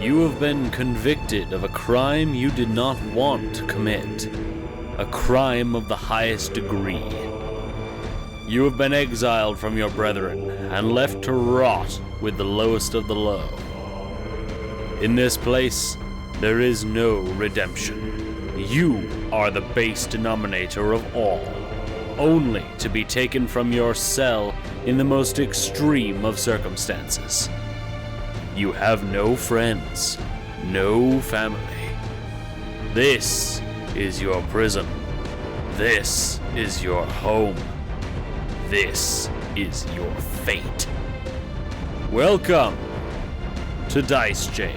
You have been convicted of a crime you did not want to commit. A crime of the highest degree. You have been exiled from your brethren and left to rot with the lowest of the low. In this place, there is no redemption. You are the base denominator of all, only to be taken from your cell in the most extreme of circumstances. You have no friends, no family. This is your prison. This is your home. This is your fate. Welcome to Dice Jail.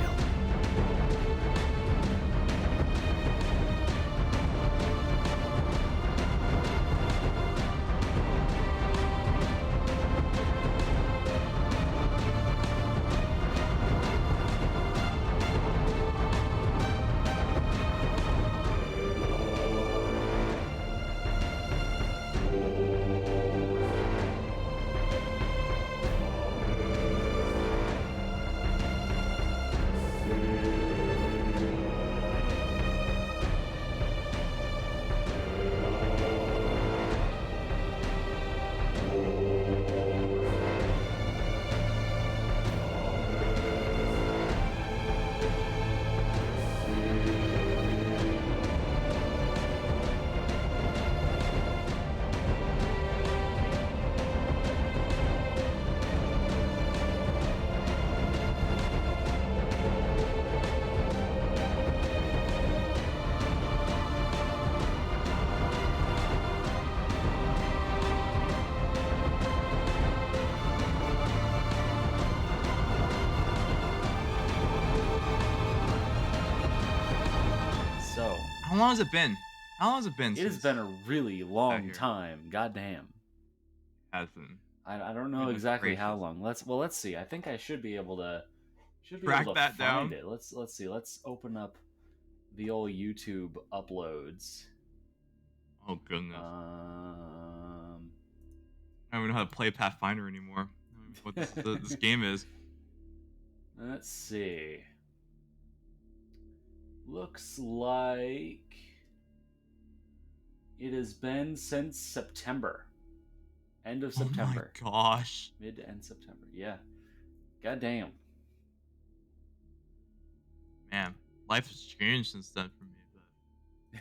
How long has it been? How long has it been? It has been a really long time. Goddamn. Has been. I don't know exactly how long. Let's see. I think I should be able to track that down. It. Let's see. Let's open up the old YouTube uploads. Oh goodness. I don't even know how to play Pathfinder anymore. What this game is. Let's see. Looks like it has been since September. End of September. Oh my gosh. Mid to end September. Yeah. Goddamn. Man, life has changed since then for me, but here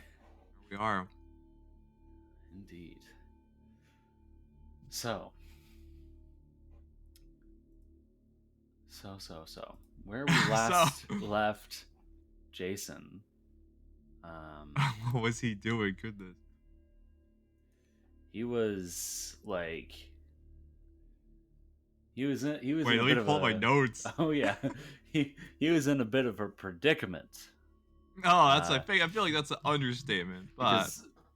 we are. Indeed. So. Where we last left Jason. What was he doing? Goodness. He was like. He was Wait, in let me pull my notes. Oh yeah, he was in a bit of a predicament. Oh, that's I feel like that's an understatement. But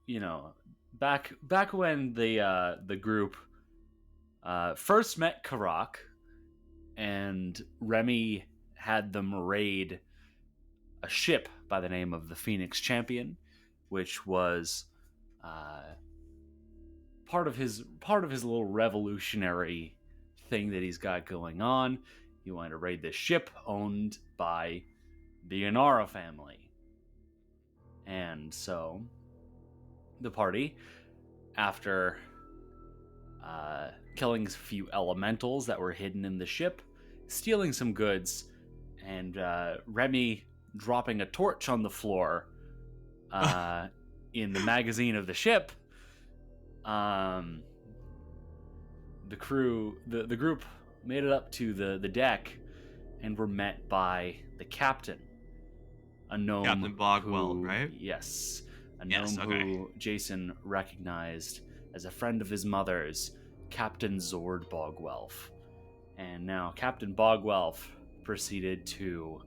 because, back when the group first met Karak, and Remy had them raid a ship by the name of the Phoenix Champion, which was part of his little revolutionary thing that he's got going on. He wanted to raid this ship owned by the Inara family. And so the party, after killing a few elementals that were hidden in the ship, stealing some goods, and Remy dropping a torch on the floor in the magazine of the ship, the group made it up to the deck and were met by the captain, a gnome. Captain Bogwell, right? Yes, a gnome who Jason recognized as a friend of his mother's, Captain Zord Bogwelf. And now Captain Bogwelf proceeded to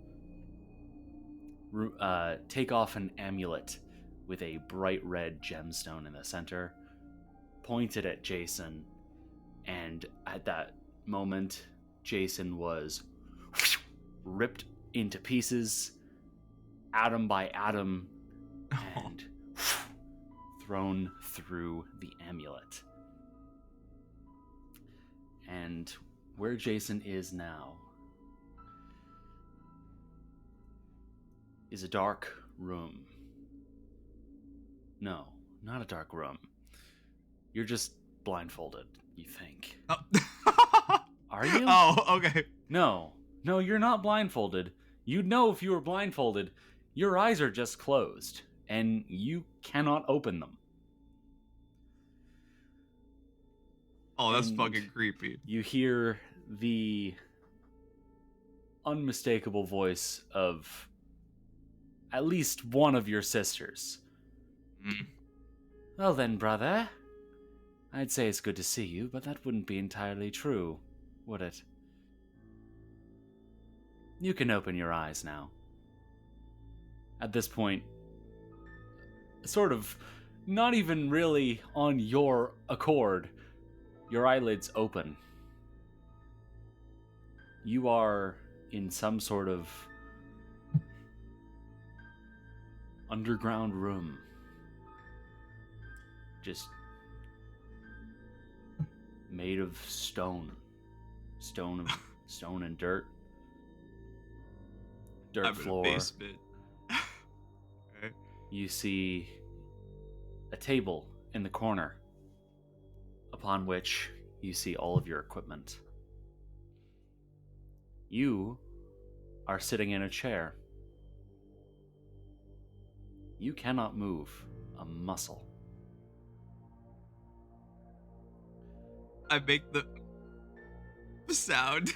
take off an amulet with a bright red gemstone in the center, pointed at Jason, and at that moment, Jason was ripped into pieces, atom by atom, and thrown through the amulet. And where Jason is now is a dark room. No, not a dark room. You're just blindfolded, you think. Oh. Are you? Oh, okay. No, you're not blindfolded. You'd know if you were blindfolded. Your eyes are just closed, and you cannot open them. Oh, that's And fucking creepy. You hear the unmistakable voice of at least one of your sisters. Well then, brother, I'd say it's good to see you, but that wouldn't be entirely true, would it? You can open your eyes now. At this point, sort of not even really on your accord, your eyelids open. You are in some sort of underground room. Just made of stone. Stone and dirt. Dirt I'm floor. in a basement. Okay. You see a table in the corner, upon which you see all of your equipment. You are sitting in a chair. You cannot move a muscle. I make the sound.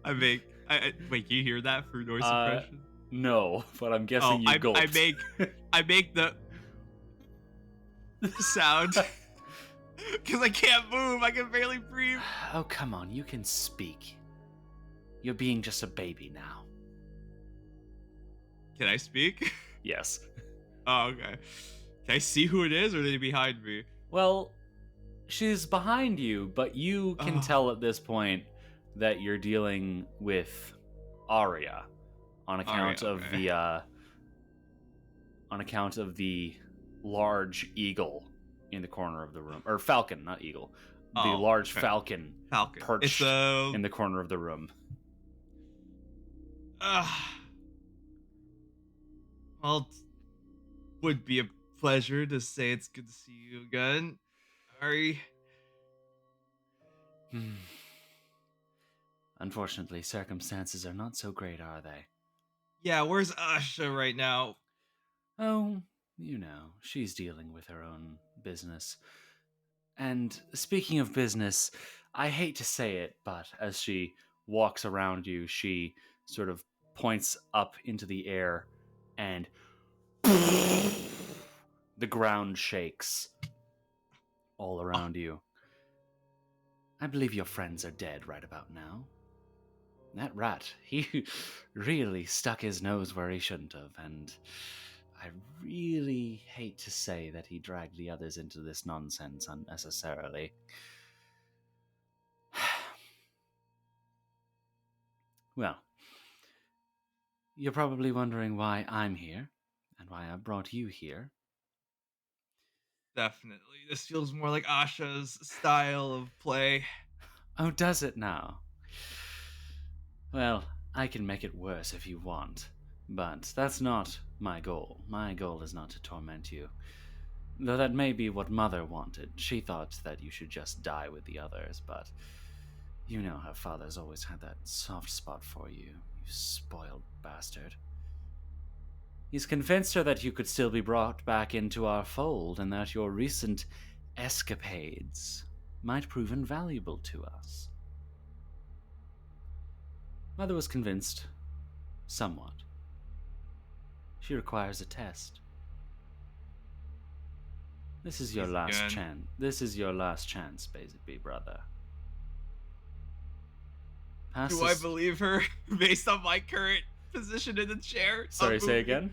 Wait, can you hear that for noise suppression? No, but I'm guessing you gulped. I make the sound because I can't move. I can barely breathe. Oh, come on, you can speak. You're being just a baby now. Can I speak? Yes. Oh, okay. Can I see who it is, or are they behind me? Well, she's behind you, but you can tell at this point that you're dealing with Arya on account of the large eagle in the corner of the room, or falcon, not eagle. The large falcon perched in the corner of the room. Well, it would be a pleasure to say it's good to see you again, Ari. Unfortunately, circumstances are not so great, are they? Yeah, where's Asha right now? Oh, you know, she's dealing with her own business. And speaking of business, I hate to say it, but as she walks around you, she sort of points up into the air, and the ground shakes all around you. I believe your friends are dead right about now. That rat, he really stuck his nose where he shouldn't have, and I really hate to say that he dragged the others into this nonsense unnecessarily. Well, you're probably wondering why I'm here, and why I brought you here. Definitely. This feels more like Asha's style of play. Oh, does it now? Well, I can make it worse if you want, but that's not my goal. My goal is not to torment you. Though that may be what Mother wanted. She thought that you should just die with the others, but you know her father's always had that soft spot for you, you spoiled bastard. He's convinced her that you could still be brought back into our fold, and that your recent escapades might prove invaluable to us. Mother was convinced, somewhat. She requires a test. This is your last chance. This is your last chance, basically, brother. Do I believe her based on my current position in the chair? Sorry, say again?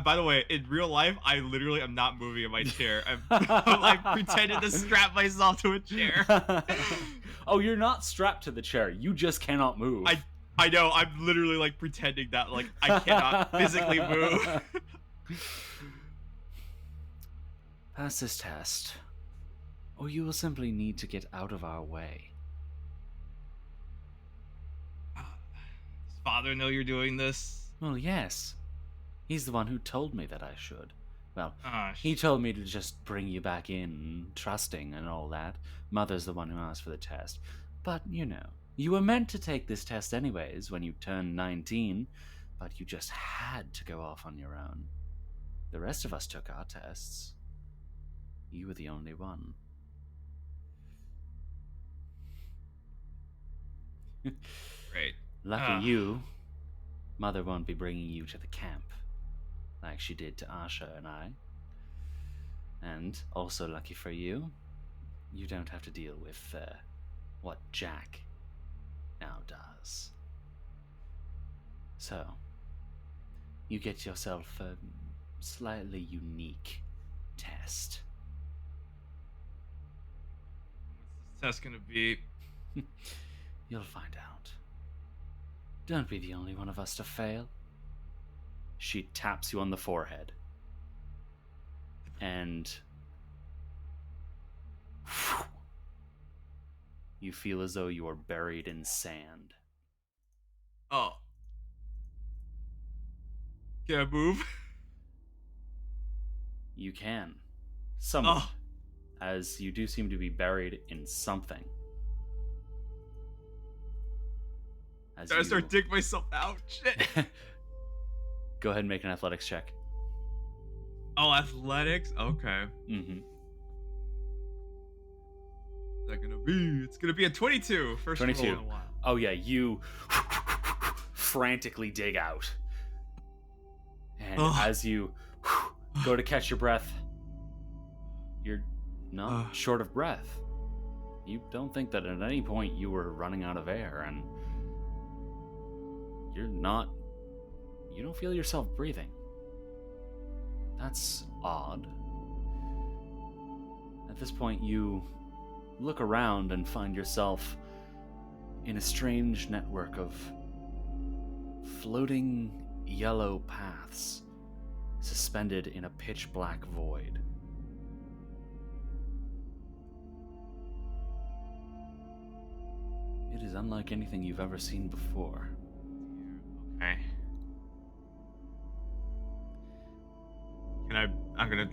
By the way, in real life, I literally am not moving in my chair. I'm like pretending to strap myself to a chair. Oh, you're not strapped to the chair. You just cannot move. I know. I'm literally like pretending that like I cannot physically move. Pass this test, or you will simply need to get out of our way. Does Father know you're doing this? Well, yes. He's the one who told me that I should. Well, Ah, he told me to just bring you back in, trusting and all that. Mother's the one who asked for the test. But, you know, you were meant to take this test anyways when you turned 19, but you just had to go off on your own. The rest of us took our tests. You were the only one. Great. Lucky you, Mother won't be bringing you to the camp, like she did to Asha and I. And also lucky for you, you don't have to deal with what Jack now does. So, you get yourself a slightly unique test. What's this test gonna be? You'll find out. Don't be the only one of us to fail. She taps you on the forehead. And you feel as though you are buried in sand. Oh. Can I move? You can. Somewhat. Oh. As you do seem to be buried in something. As Gotta start digging myself out. Shit. Go ahead and make an athletics check. Oh, athletics? Okay. Mm-hmm. What's that gonna be? It's gonna be a 22. First 22. roll in a while. Oh yeah, you frantically dig out. And as you go to catch your breath, you're not short of breath. You don't think that at any point you were running out of air, and you don't feel yourself breathing. That's odd. At this point, you look around and find yourself in a strange network of floating yellow paths suspended in a pitch black void. It is unlike anything you've ever seen before. Okay. I'm gonna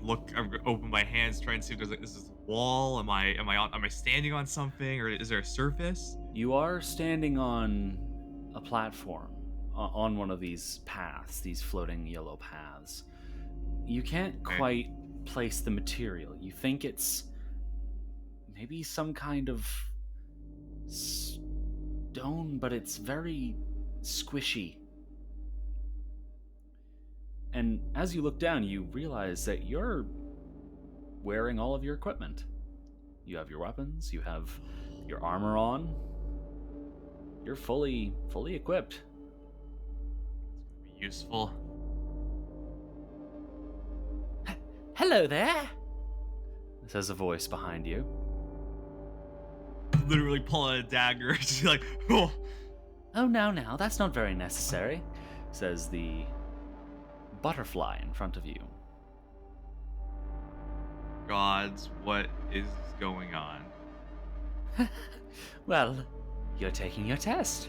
open my hands, try and see if is this a wall? Am I standing on something, or is there a surface? You are standing on a platform, on one of these paths, these floating yellow paths. You can't quite place the material. You think it's maybe some kind of stone, but it's very squishy. And as you look down, you realize that you're wearing all of your equipment. You have your weapons, you have your armor on. You're fully equipped. It's gonna be useful. Hello there, says a voice behind you. Literally pulling a dagger. She's like, oh. Oh, now, that's not very necessary, says the butterfly in front of you. Gods, what is going on? Well, you're taking your test.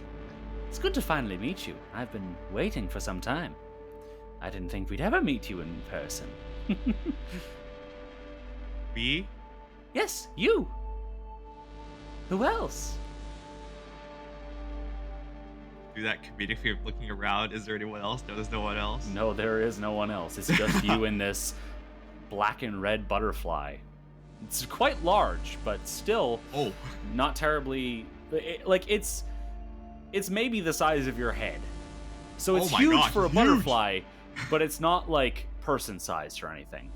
It's good to finally meet you. I've been waiting for some time. I didn't think we'd ever meet you in person. Me? Yes, you. Who else? Do that comedically of looking around. Is there anyone else? No, there's no one else. No, there is no one else. It's just you and this black and red butterfly. It's quite large, but still not terribly... It's maybe the size of your head. So it's huge for a butterfly, but it's not like person-sized or anything.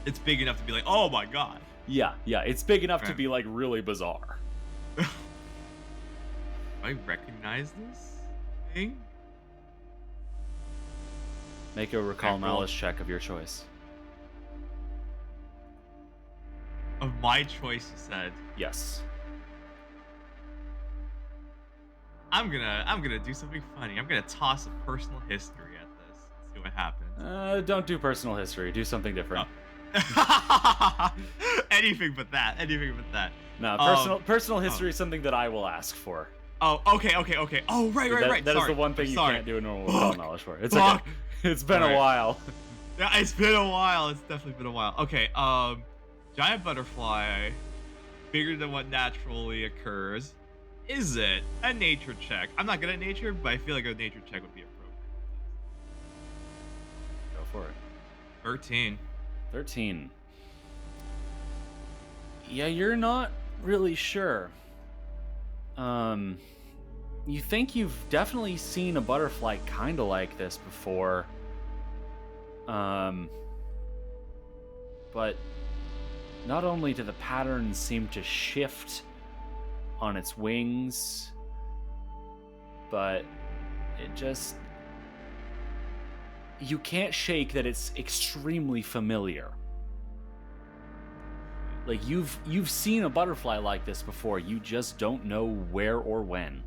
It's big enough to be like, oh my god. Yeah, it's big enough to be like really bizarre. Do I recognize this thing? Make a recall knowledge check of your choice. Of my choice, you said. Yes. I'm gonna do something funny. I'm gonna toss a personal history at this. See what happens. Don't do personal history. Do something different. Anything but that. Anything but that. No, personal history is something that I will ask for. Oh, okay. Oh, right. That is Sorry. the one thing you Sorry. can't do a normal without knowledge for. It's Fuck. okay. It's been a Alright. while. Yeah, it's been a while. It's definitely been a while. Okay, giant butterfly, bigger than what naturally occurs. Is it a nature check? I'm not good at nature, but I feel like a nature check would be appropriate. Go for it. 13. 13. Yeah, you're not really sure. You think you've definitely seen a butterfly kind of like this before. But not only do the patterns seem to shift on its wings, but it just... You can't shake that it's extremely familiar. Like, you've seen a butterfly like this before, you just don't know where or when.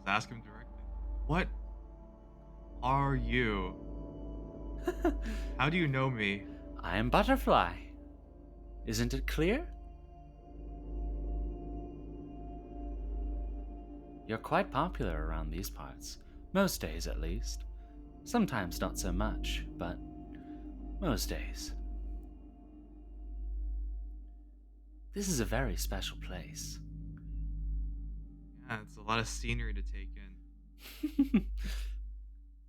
Let's ask him directly. What are you? How do you know me? I am Butterfly. Isn't it clear? You're quite popular around these parts. Most days, at least. Sometimes not so much, but most days. This is a very special place. Yeah, it's a lot of scenery to take in.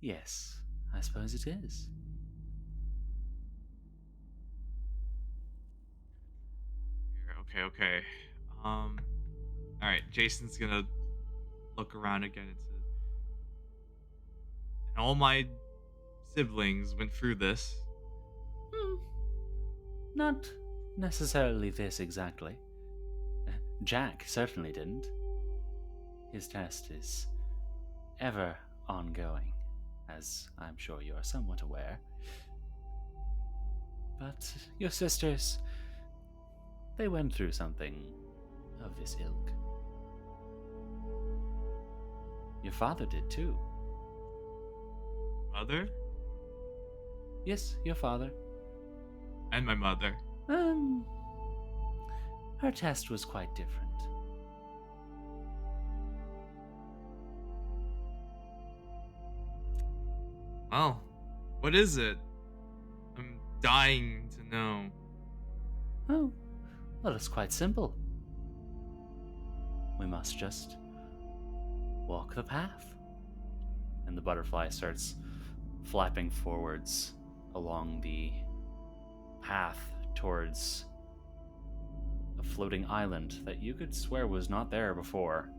Yes, I suppose it is. Here, okay. Alright, Jason's gonna look around again and says, and all my siblings went through this. Not necessarily this exactly. Jack certainly didn't. His test is ever ongoing, as I'm sure you are somewhat aware. But your sisters, they went through something of this ilk. Your father did too. Mother? Yes, your father. And my mother. Her test was quite different. Well, what is it? I'm dying to know. Oh, well, it's quite simple. We must just walk the path. And the butterfly starts flapping forwards along the path towards a floating island that you could swear was not there before.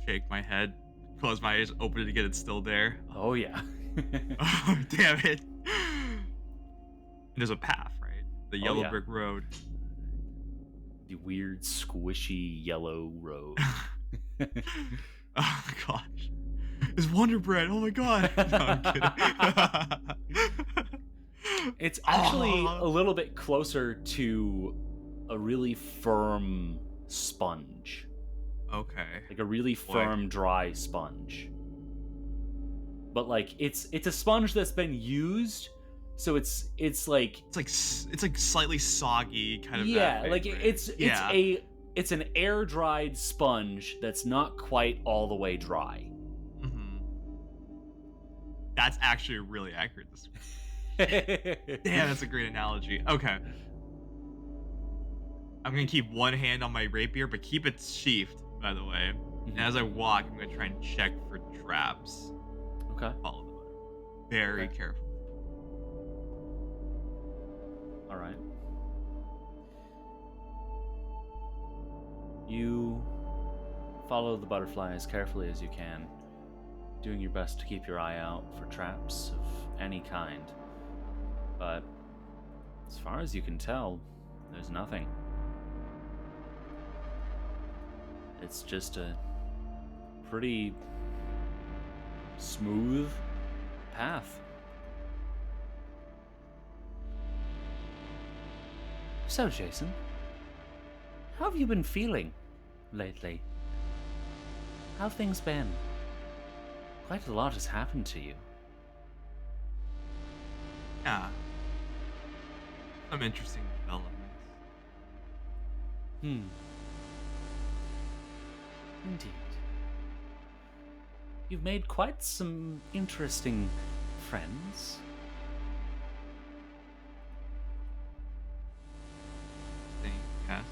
Shake my head, close my eyes, open it again, it's still there. Oh, yeah. Oh, damn it. And there's a path, right? The yellow brick road. The weird, squishy yellow road. Oh my gosh. It's Wonder Bread. Oh my god. No, I'm kidding. It's actually a little bit closer to a really firm sponge. Okay. Like a really firm, dry sponge. But like it's a sponge that's been used, so it's like slightly soggy kind of. Yeah, that like way. it's an air dried sponge that's not quite all the way dry. Mm-hmm. That's actually really accurate. Damn, that's a great analogy. Okay. I'm gonna keep one hand on my rapier, but keep it sheathed, by the way. And as I walk, I'm gonna try and check for traps. Okay. Follow the butter. Very careful. All right. You follow the butterfly as carefully as you can, doing your best to keep your eye out for traps of any kind. But as far as you can tell, there's nothing. It's just a pretty smooth path. So, Jason, how have you been feeling lately? How have things been? Quite a lot has happened to you. Yeah. Some interesting developments. Indeed. You've made quite some interesting friends. Yes.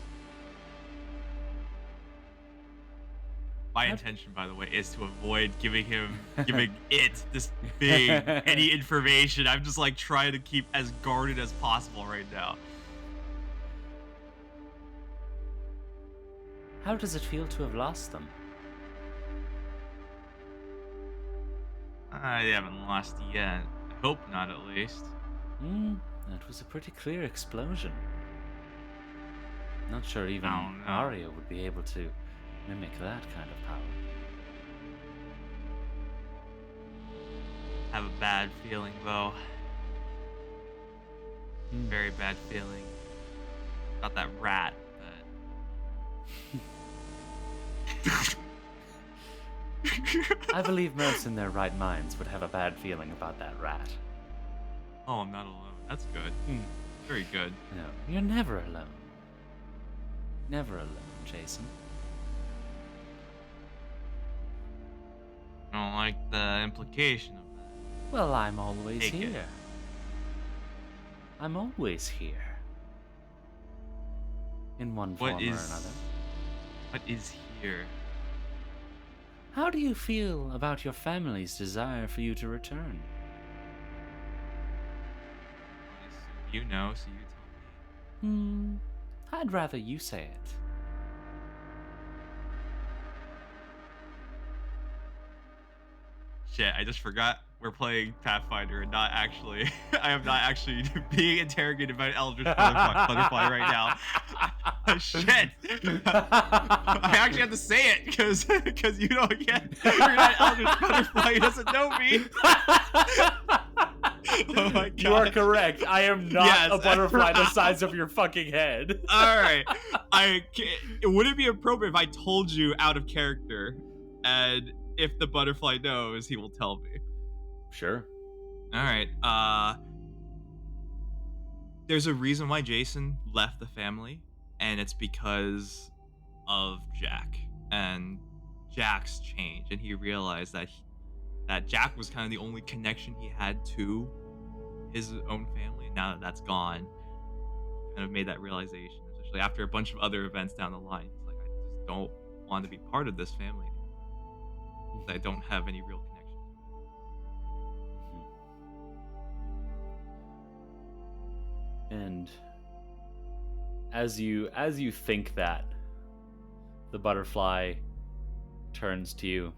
My intention, by the way, is to avoid giving it this big any information. I'm just like trying to keep as guarded as possible right now. How does it feel to have lost them? I haven't lost yet. I hope not, at least. That was a pretty clear explosion. Not sure even Arya would be able to mimic that kind of power. I have a bad feeling, though. Very bad feeling. About that rat. I believe most in their right minds would have a bad feeling about that rat. Oh, I'm not alone. That's good. Very good. No, you're never alone. Never alone, Jason. I don't like the implication of that. Well, I'm always Take here. it. I'm always here. In one form or another. What is here? How do you feel about your family's desire for you to return? You know, so you tell me. I'd rather you say it. Shit, I just forgot we're playing Pathfinder and not actually. I am not actually being interrogated by an Eldritch Butterfly right now. Shit! I actually have to say it because you don't get. You're not an Eldritch Butterfly. He doesn't know me. Oh my God. You are correct. I am not a butterfly the size of your fucking head. All right. Would it be appropriate if I told you out of character, and if the butterfly knows, he will tell me? Sure. All right. There's a reason why Jason left the family, and it's because of Jack and Jack's change, and he realized that Jack was kind of the only connection he had to his own family, and now that that's gone, he kind of made that realization, especially after a bunch of other events down the line. He's like, I just don't want to be part of this family anymore. I don't have any real connection to it. And as you think that, the butterfly turns to you.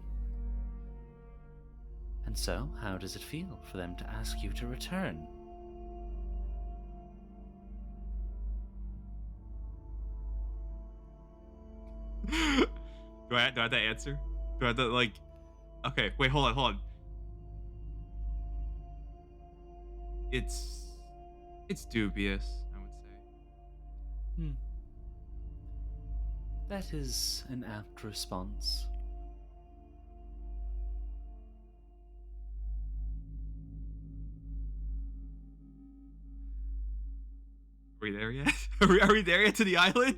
And so, how does it feel for them to ask you to return? Do I have to answer? Do I have to, like... Okay, wait, hold on. It's dubious, I would say. That is an apt response. Are we there yet? Are we there yet to the island?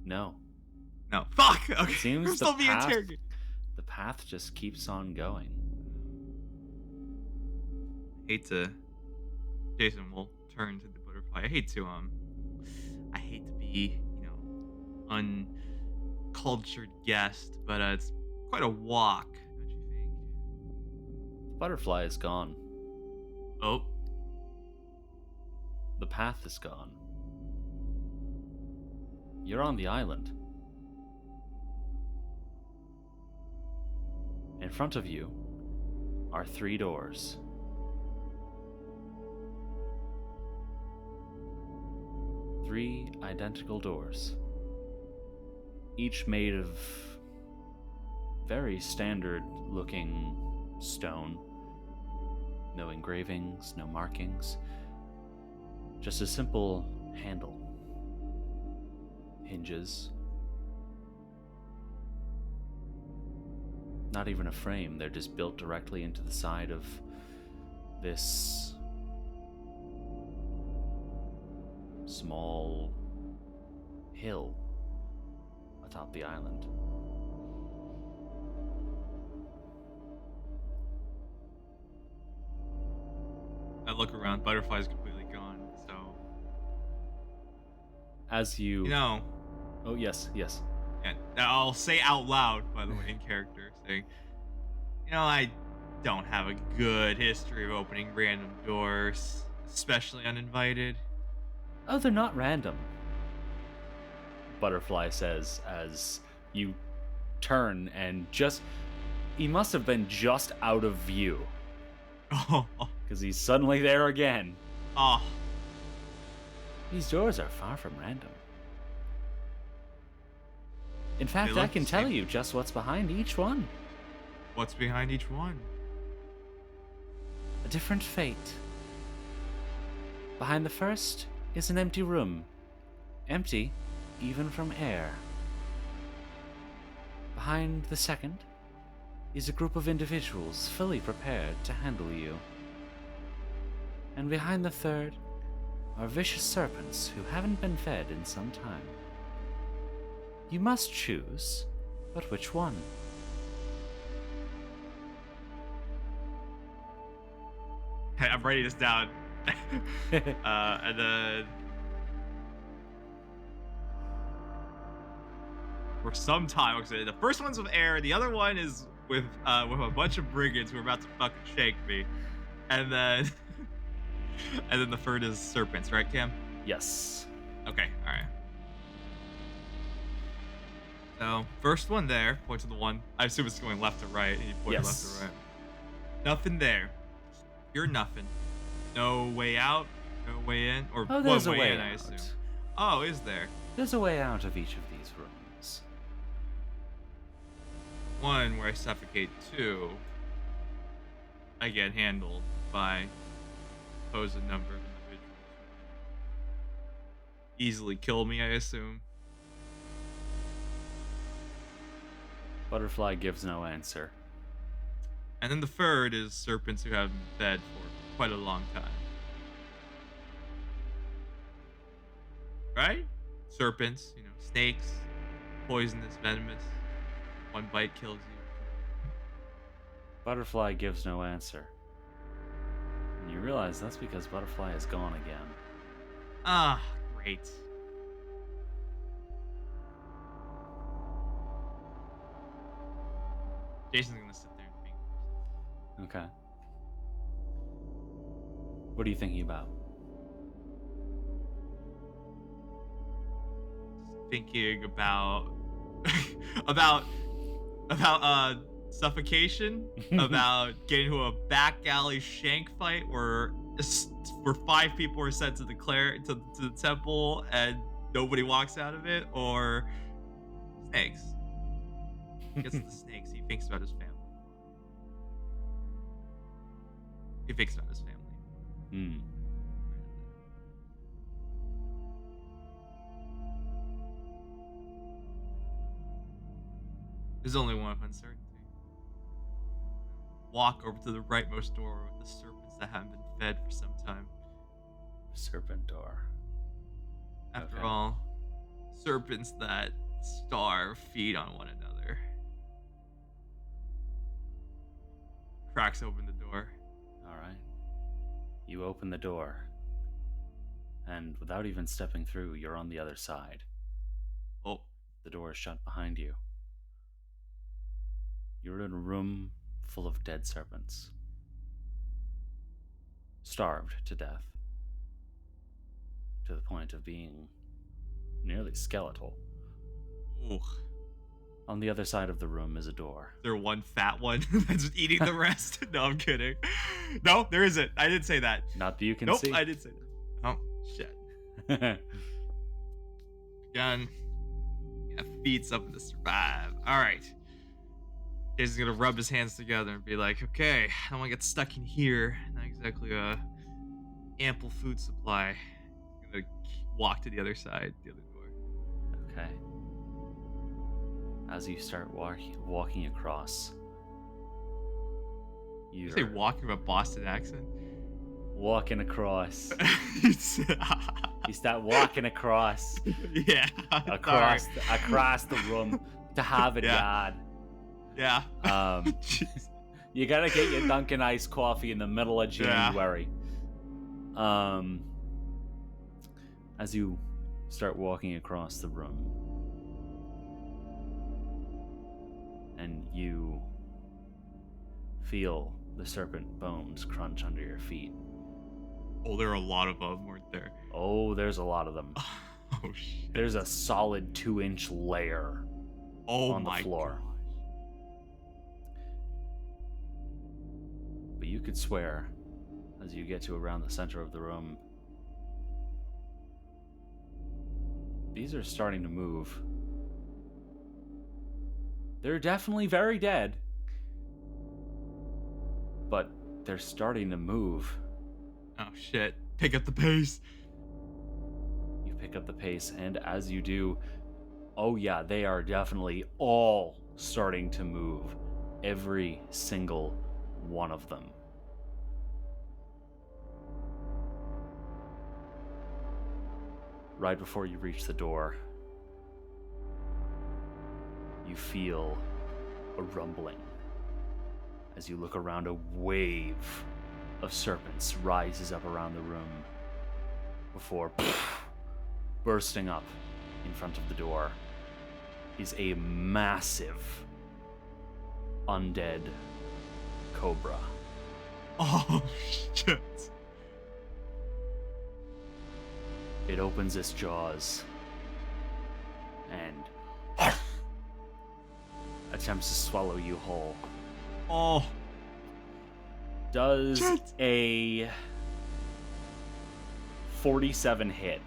No. No. Fuck! Okay, Seems we're still being interrogated. The path just keeps on going. Jason will turn to the butterfly. I hate to be, uncultured guest, but it's quite a walk, don't you think? The butterfly is gone. Oh. The path is gone. You're on the island. In front of you are 3 doors. Three identical doors. Each made of very standard looking stone. No engravings, no markings. Just a simple handle. Hinges. Not even a frame, they're just built directly into the side of this small hill atop the island. I look around. Butterfly's completely gone. So, As you... Oh, yes. Yeah, I'll say out loud, by the way, in character, saying, I don't have a good history of opening random doors, especially uninvited. Oh, they're not random, Butterfly says as you turn and he must have been just out of view. Oh. Because he's suddenly there again. Oh. These doors are far from random. In fact, I can tell you just what's behind each one. What's behind each one? A different fate. Behind the first is an empty room. Empty even from air. Behind the second is a group of individuals fully prepared to handle you. And behind the third are vicious serpents who haven't been fed in some time. You must choose, but which one? Hey, I'm writing this down. And then for some time, the first one's with air, the other one is with a bunch of brigands who are about to fucking shake me, and then and then the third is serpents, right, Cam? Yes. Okay, all right. So first one there, point to the one. I assume it's going left to right, and you point left to right. Nothing there. You're nothing. No way out, no way in, or there's one a way in, out. I assume. Oh, is there? There's a way out of each of these rooms. One where I suffocate. Two, I get handled by supposed number of individuals. Easily kill me, I assume. Butterfly gives no answer. And then the third is serpents who haven't been fed for quite a long time. Right? Serpents, snakes, poisonous, venomous. One bite kills you. Butterfly gives no answer. And you realize that's because Butterfly is gone again. Ah, great. Jason's gonna sit there and think. Okay. What are you thinking about? Thinking about suffocation, about getting into a back alley shank fight where 5 people are sent to the temple and nobody walks out of it, or snakes. He gets to the snakes. He thinks about his family. He thinks about his family. There's only one uncertainty. Walk over to the rightmost door with the serpents that haven't been fed for some time. Serpent door. After all, serpents that starve feed on one another. Cracks open the door. Alright. You open the door. And without even stepping through, you're on the other side. Oh. The door is shut behind you. You're in a room full of dead serpents. Starved to death. To the point of being nearly skeletal. Ooh. On the other side of the room is a door. Is there one fat one that's eating the rest? No, I'm kidding. No, there isn't. I didn't say that. Not that you can see. Nope, I did say that. Oh, shit. Again. Yeah, feed something to survive. All right. Jason's gonna rub his hands together and be like, okay, I don't want to get stuck in here. Not exactly a ample food supply. He's gonna walk to the other side, the other door. Okay. As you start walking across, you say walking with a Boston accent? walking across. You You start walking across. Yeah. across the room to Harvard Yard. Yeah. You gotta get your Dunkin' iced coffee in the middle of January. As you start walking across the room, and you feel the serpent bones crunch under your feet. Oh, there are a lot of them, weren't there? Oh, there's a lot of them. Oh, shit. There's a solid 2-inch layer on the floor. Gosh. But you could swear, as you get to around the center of the room, these are starting to move. They're definitely very dead, but they're starting to move. Oh shit. Pick up the pace. You pick up the pace, and as you do, oh yeah, they are definitely all starting to move. Every single one of them. Right before you reach the door, you feel a rumbling. As you look around, a wave of serpents rises up around the room before bursting up in front of the door is a massive undead cobra. Oh shit. It opens its jaws and attempts to swallow you whole. Oh. Does a 47 hit.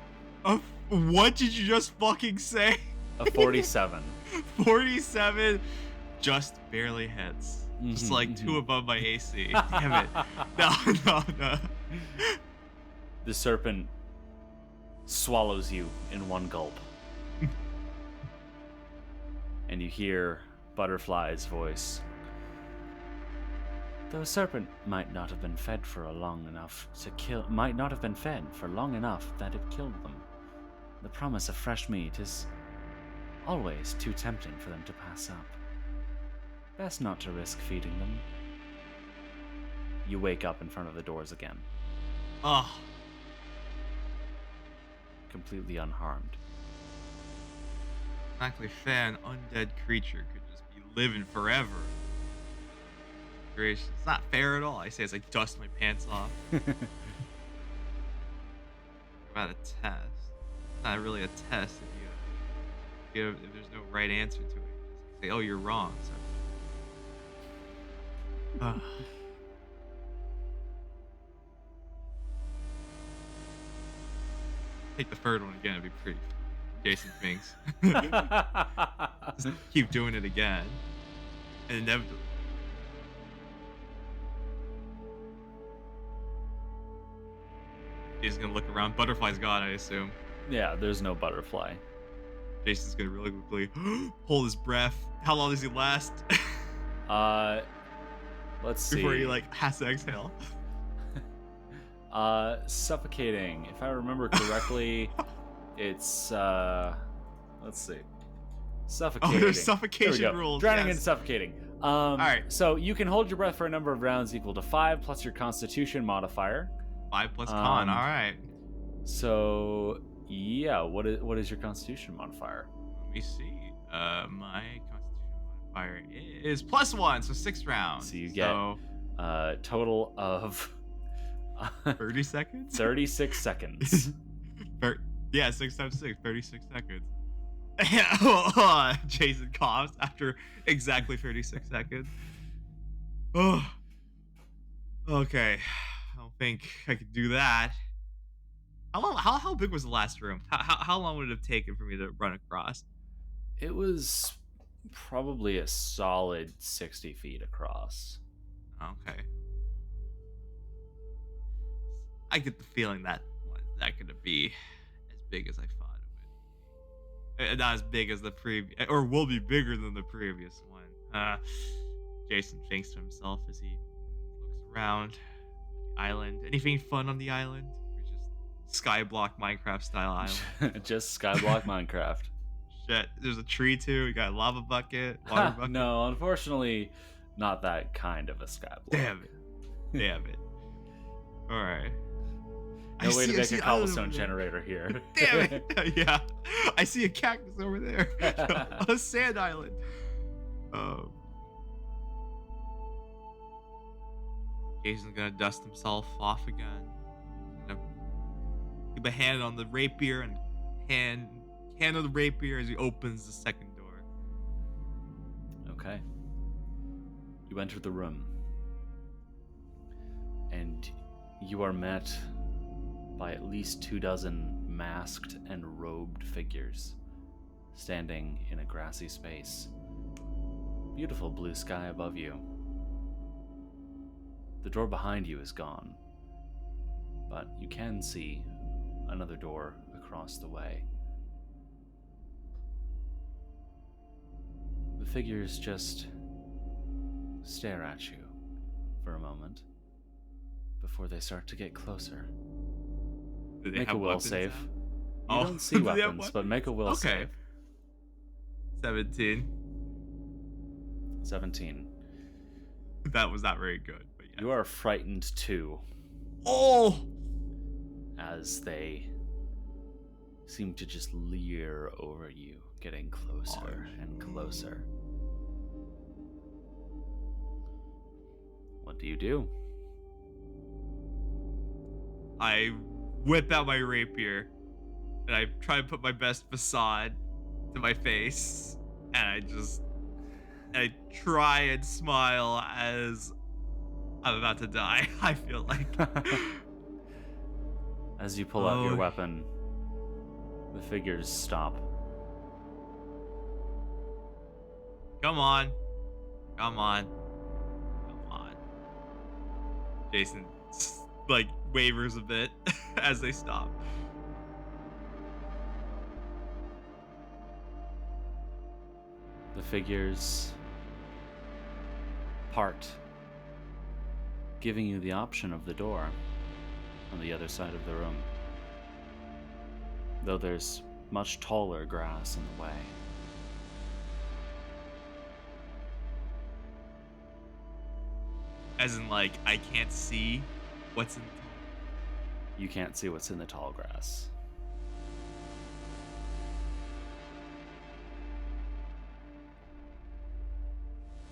What did you just fucking say? A 47. 47 just barely hits. Just like 2 above my AC. Damn it. No. The serpent swallows you in one gulp. And you hear Butterfly's voice. Though a serpent might not have been fed for long enough that it killed them. The promise of fresh meat is always too tempting for them to pass up. Best not to risk feeding them. You wake up in front of the doors again. Oh. Completely unharmed. Exactly fair, an undead creature could just be living forever. Gracious. It's not fair at all. I say as I dust my pants off. About a test. It's not really a test if there's no right answer to it. Just say, oh, you're wrong. So. Take the third one again, it'd be pretty. Jason thinks. Just keep doing it again. And inevitably. Jason's gonna look around. Butterfly's gone, I assume. Yeah, there's no butterfly. Jason's gonna really quickly hold his breath. How long does he last? Let's see. Before he has to exhale. Suffocating. If I remember correctly, it's let's see. Suffocating. Oh, there's suffocation rules. Drowning and suffocating. Alright. So you can hold your breath for a number of rounds equal to 5 plus your constitution modifier. 5 plus con, alright. So yeah, what is your constitution modifier? Let me see. My constitution modifier is +1, so 6 rounds. So you get total of 30 seconds? 36 seconds. Yeah, 6 times 6, 36 seconds. Jason coughs after exactly 36 seconds. Oh. Okay. I don't think I could do that. How big was the last room? How long would it have taken for me to run across? It was probably a solid 60 feet across. Okay. I get the feeling that one's not gonna be as big as I thought it would. Not as big as the previous, or will be bigger than the previous one. Jason thinks to himself as he looks around. island. Anything fun on the island? Or just skyblock Minecraft style island? Just skyblock Minecraft. Shit, there's a tree too. We got a lava bucket, water bucket. No, unfortunately, not that kind of a skyblock. Damn it. Damn it. All right. No way to make a cobblestone generator here. Damn it. Yeah. I see a cactus over there. A sand island. Jason's gonna dust himself off again. Gonna keep a hand on the rapier and hand on the rapier as he opens the second door. Okay. You enter the room. And you are met by at least 24 masked and robed figures standing in a grassy space. Beautiful blue sky above you. The door behind you is gone, but you can see another door across the way. The figures just stare at you for a moment before they start to get closer. Do they Make have a will weapons save. now? You don't see Do they have weapons, but make a will Okay. save. 17. 17. That was not very good, but yeah. You are frightened too, Oh! as they seem to just leer over you, getting closer and closer. What do you do? I whip out my rapier and I try to put my best facade to my face, and I try and smile as I'm about to die. I feel like. As you pull out your weapon, the figures stop. Come on. Come on. Come on. Jason, like, wavers a bit as they stop. The figures part, giving you the option of the door on the other side of the room, though there's much taller grass in the way. As in, like, I can't see what's in. You can't see what's in the tall grass.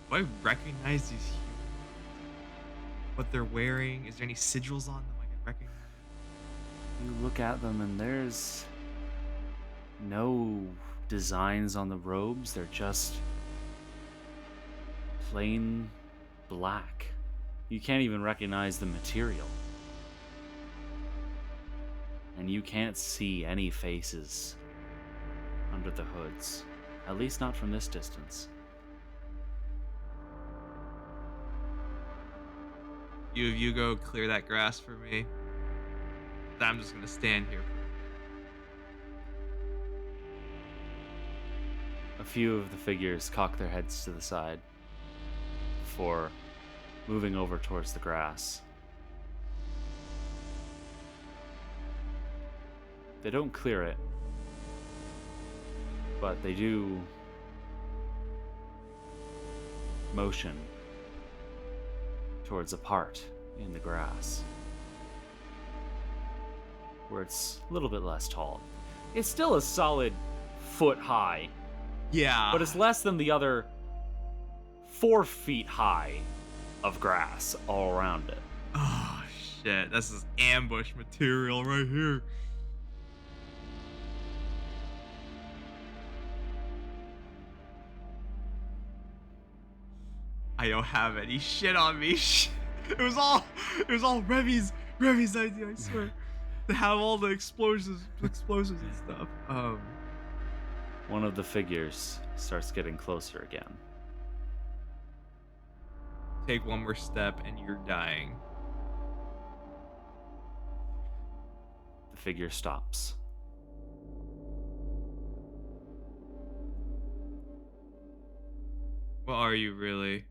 Do I recognize these humans? What they're wearing? Is there any sigils on them I can recognize? You look at them and there's no designs on the robes. They're just plain black. You can't even recognize the material. And you can't see any faces under the hoods. At least not from this distance. You go clear that grass for me. I'm just gonna stand here. A few of the figures cock their heads to the side before moving over towards the grass. They don't clear it, but they do motion towards a part in the grass where it's a little bit less tall. It's still a solid foot high, Yeah. but it's less than the other 4 feet high of grass all around it. Oh, shit. This is ambush material right here. I don't have any shit on me. It was all Revy's idea, I swear. To have all the explosions and stuff. One of the figures starts getting closer again. Take one more step and you're dying. The figure stops. What are you really?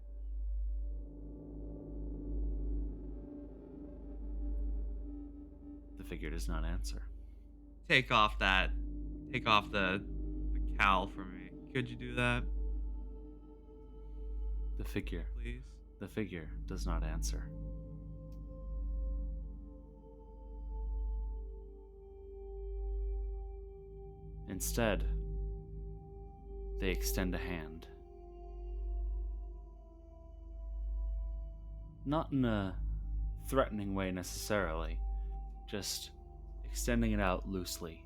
figure does not answer. Take off the cowl for me. Could you do that, The figure please? does not answer. Instead, they extend a hand. Not in a threatening way necessarily, just extending it out loosely.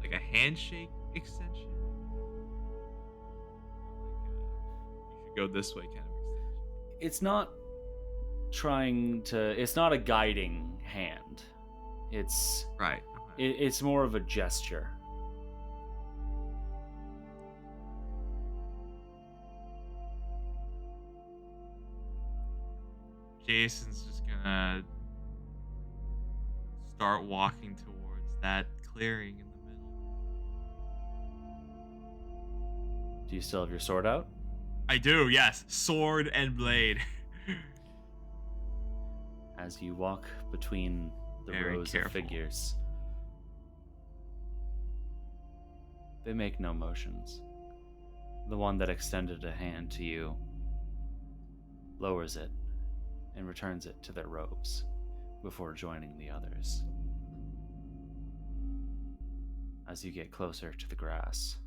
Like a handshake extension? Or like you should go this way kind of extension? It's not it's not a guiding hand. It's Right. it's more of a gesture. Jason's just gonna start walking towards that clearing in the middle. Do you still have your sword out? I do, yes. Sword and blade. As you walk between the Very rows careful. of figures, they make no motions. The one that extended a hand to you lowers it and returns it to their robes before joining the others. As you get closer to the grass,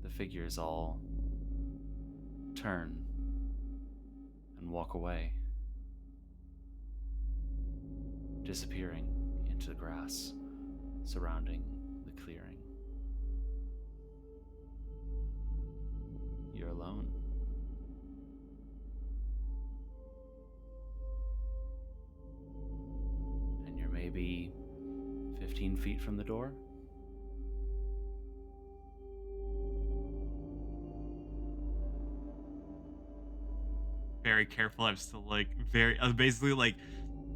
the figures all turn and walk away, disappearing into the grass surrounding the clearing. You're alone. And you're maybe 15 feet from the door. Very careful. I'm still like basically like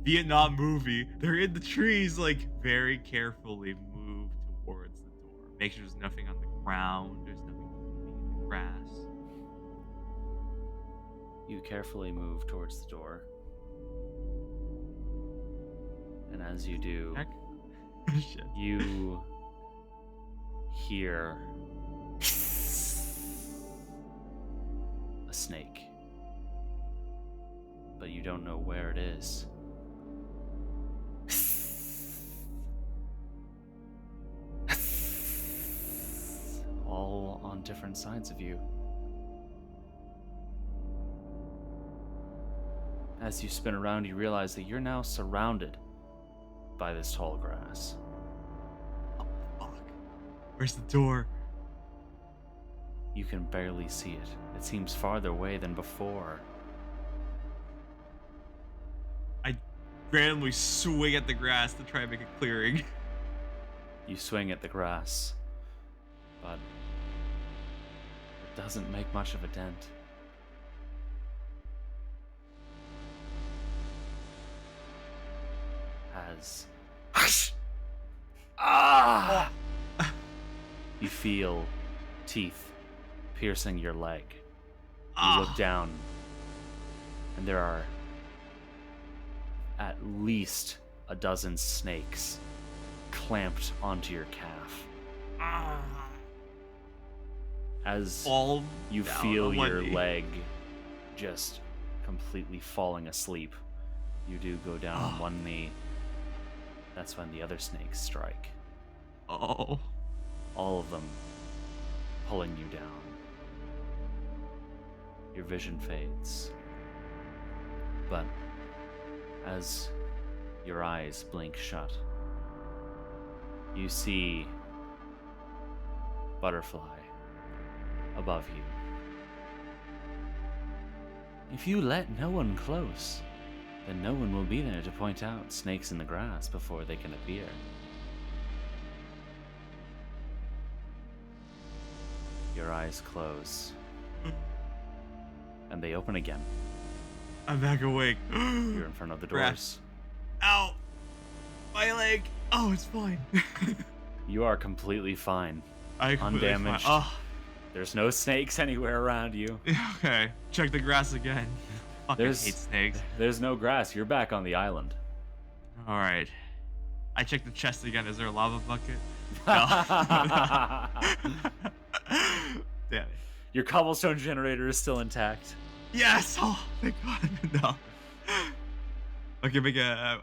Vietnam movie. They're in the trees, like very carefully move towards the door. Make sure there's nothing on the ground. There's nothing in the grass. You carefully move towards the door. And as you do, Heck. Shit. you hear a snake. But you don't know where it is. All on different sides of you. As you spin around, you realize that you're now surrounded by this tall grass. Oh fuck. Where's the door? You can barely see it. It seems farther away than before. I randomly swing at the grass to try and make a clearing. You swing at the grass, but it doesn't make much of a dent. As you feel teeth piercing your leg. You look down, and there are at least a dozen snakes clamped onto your calf. As Fall you down feel on one your knee. leg just completely falling asleep, you do go down on one knee. That's when the other snakes strike. Oh. All of them pulling you down. Your vision fades. But as your eyes blink shut, you see Butterfly above you. If you let no one close, then no one will be there to point out snakes in the grass before they can appear. Your eyes close, and they open again. I'm back awake. You're in front of the doors. Grass. Ow! My leg! Oh, it's fine. You are completely fine. Undamaged. There's no snakes anywhere around you. Okay, check the grass again. Fucking hate snakes. There's no grass. You're back on the island. All right. I checked the chest again. Is there a lava bucket? No. Damn it. Your cobblestone generator is still intact. Yes! Oh, thank God. No. I can make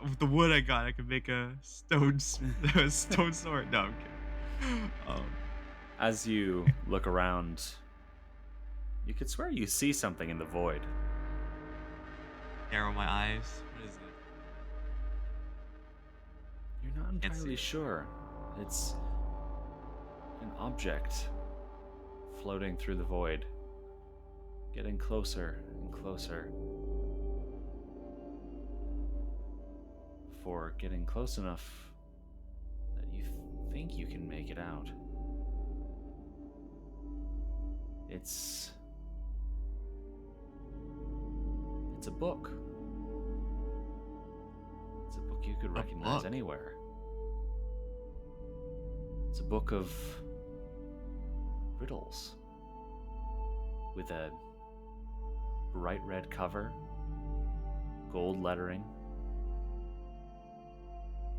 with the wood I got, I can make a stone sword. No, I'm kidding. As you look around, you could swear you see something in the void. Narrow my eyes. What is it? You're not entirely sure. It's an object floating through the void, getting closer and closer. Before getting close enough that you think you can make it out. It's a book. It's a book you could recognize anywhere. It's a book of riddles with a bright red cover, gold lettering.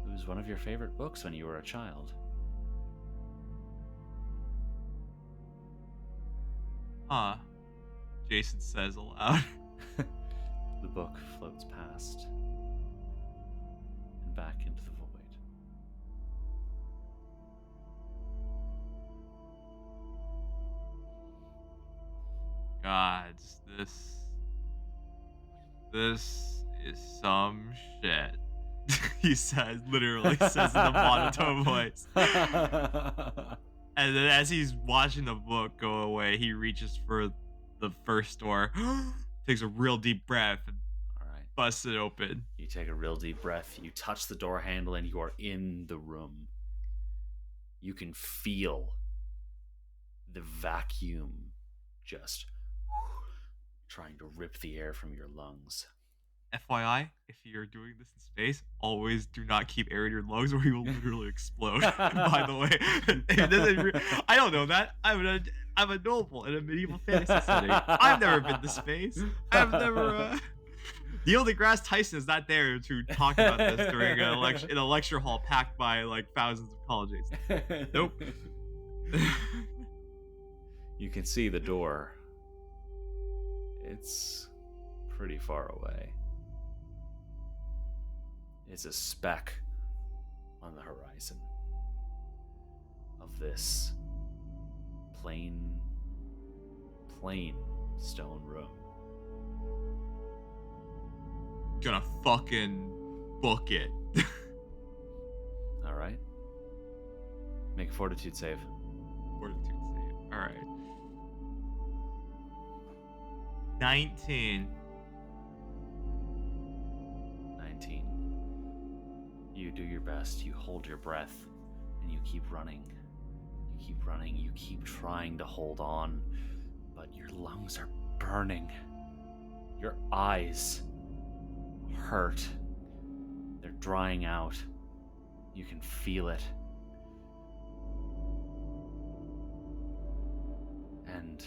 It was one of your favorite books when you were a child. Jason says aloud. The book floats past and back into the void. Gods, this is some shit. He says, literally says in the monotone voice. And then as he's watching the book go away, he reaches for the first door, takes a real deep breath, and busts it open. You take a real deep breath, you touch the door handle, and you are in the room. You can feel the vacuum just trying to rip the air from your lungs. FYI, if you're doing this in space, always do not keep air in your lungs or you will literally explode. By the way, I don't know that. I'm a noble in a medieval fantasy setting. I've never been to space. I've never. Neil deGrasse Tyson is not there to talk about this during in a lecture hall packed by like thousands of college age. Nope. You can see the door. It's pretty far away. It's a speck on the horizon of this plain stone room. Gonna fucking book it. All right. Make a fortitude save. Fortitude save. All right. 19. You do your best, you hold your breath, and you keep running. You keep running, you keep trying to hold on, but your lungs are burning. Your eyes hurt. They're drying out. You can feel it. And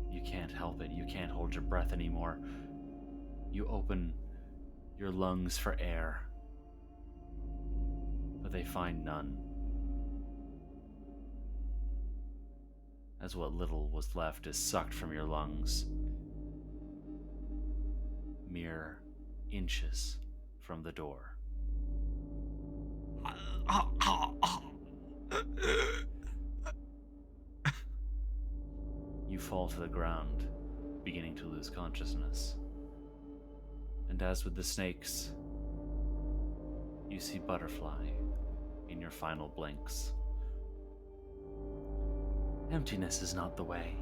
you can't help it. You can't hold your breath anymore. You open your lungs for air, but they find none. As what little was left is sucked from your lungs, mere inches from the door. You fall to the ground, beginning to lose consciousness. And as with the snakes, you see Butterfly in your final blinks. Emptiness is not the way.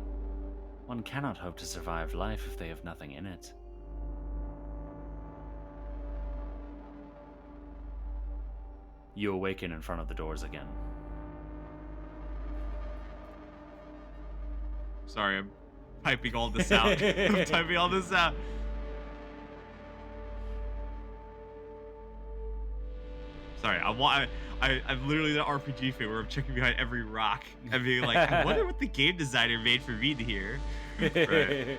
One cannot hope to survive life if they have nothing in it. You awaken in front of the doors again. Sorry, I'm typing all this out. I'm typing all this out. sorry. I'm literally the RPG fan where I'm checking behind every rock and being like, I wonder what the game designer made for me to hear. Right.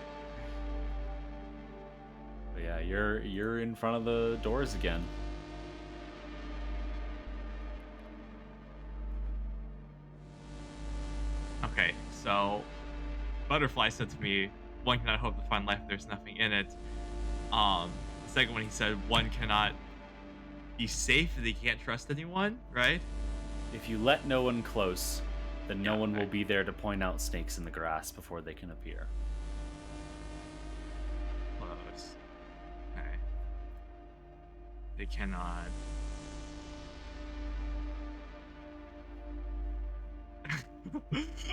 But yeah, you're in front of the doors again. Okay, so Butterfly said to me, one cannot hope to find life if there's nothing in it. The second one, he said one cannot be safe if they can't trust anyone, right? If you let no one close, then no one will be there to point out snakes in the grass before they can appear. Close. Okay. They cannot.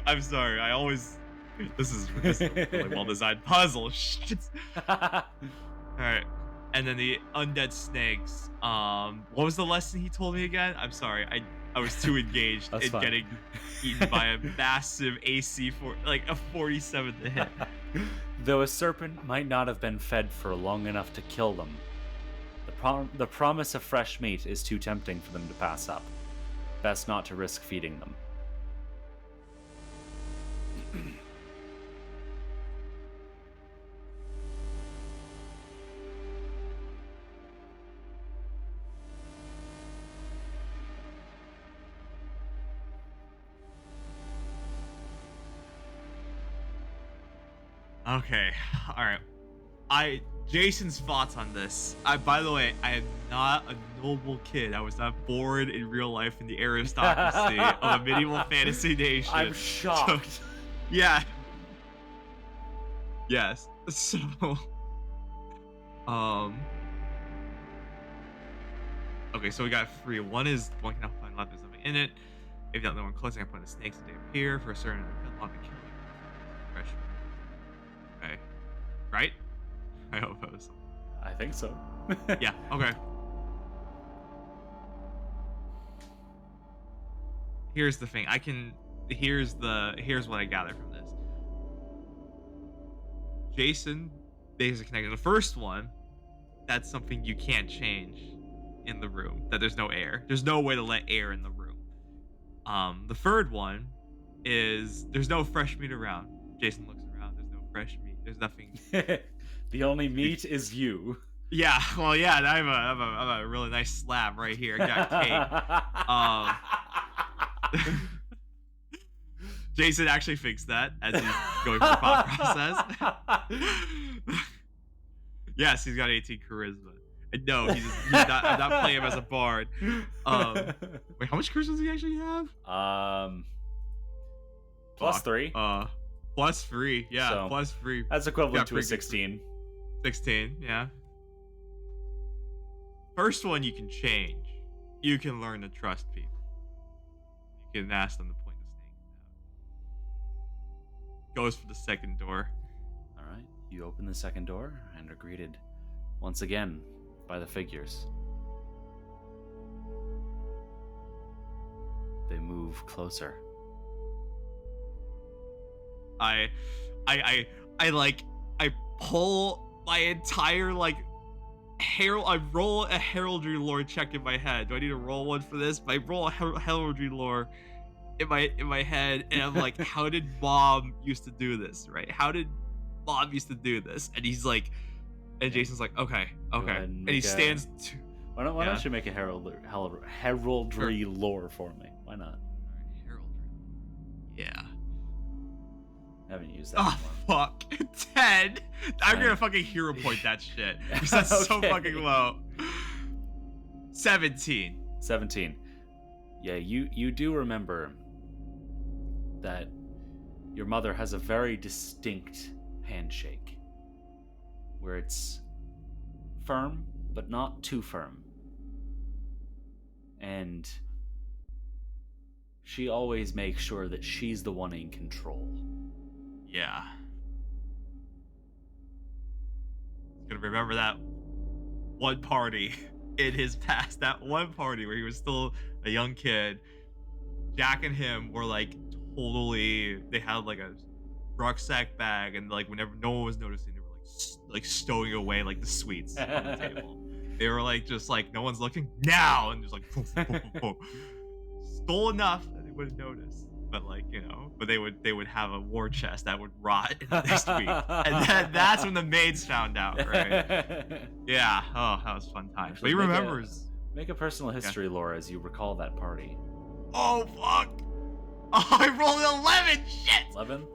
I'm sorry. This is a really well-designed puzzle. Shit. All right. And then the undead snakes. What was the lesson he told me again? I'm sorry. I was too engaged in getting eaten by a massive AC a 47 to hit. Though a serpent might not have been fed for long enough to kill them, the promise of fresh meat is too tempting for them to pass up. Best not to risk feeding them. Okay, all right. Jason's thoughts on this. By the way, I am not a noble kid. I was not born in real life in the aristocracy of a medieval fantasy nation. I'm shocked. So, yeah. Yes. So, okay, so we got three. One is one cannot find life. There's something in it. If not, no one close, I can point the snakes and they appear for a certain amount to kill them. Fresh. Okay. Right? I hope it was. I think so. Yeah, okay. Here's the thing. Here's what I gather from this. Jason basically connected. The first one, that's something you can't change in the room. That there's no air. There's no way to let air in the room. The third one is there's no fresh meat around. Jason looks around. There's no fresh meat. There's nothing. The only meat is you. Yeah, well, yeah, I have a really nice slab right here. I got cake. Jason actually thinks that as he's going through the thought process. Yes, he's got 18 charisma. And no, he's not. I'm not playing him as a bard. Wait, how much charisma does he actually have? +3. +3. Yeah, so, +3. That's equivalent to a 16. 16, yeah. First one you can change. You can learn to trust people. You can ask them to point the snake out. Goes for the second door. Alright, you open the second door and are greeted once again by the figures. They move closer. I pull my entire I roll a heraldry lore check in my head. Do I need to roll one for this? I roll a heraldry lore in my head, and I'm like, how did Mom used to do this? Right? How did Mom used to do this? And he's like, and Jason's like, okay, and he stands. Why don't you make a heraldry lore for me? Why not? Heraldry. Yeah. I haven't used that before. Fuck. 10. I'm gonna fucking hero point that shit. Because that's so fucking low. 17. 17. Yeah, you do remember that your mother has a very distinct handshake. Where it's firm, but not too firm. And she always makes sure that she's the one in control. Yeah. He's gonna remember that one party in his past. That one party where he was still a young kid. Jack and him were totally. They had a rucksack bag, and whenever no one was noticing, they were stowing away the sweets on the table. They were like, just like, no one's looking now, and just like, stole enough that they wouldn't notice. But like, but they would have a war chest that would rot in the next week, and then that's when the maids found out, right? Yeah. Oh, that was fun time. But he remembers. Make a personal history lore as you recall that party. Oh fuck! Oh, I rolled 11. Shit. 11.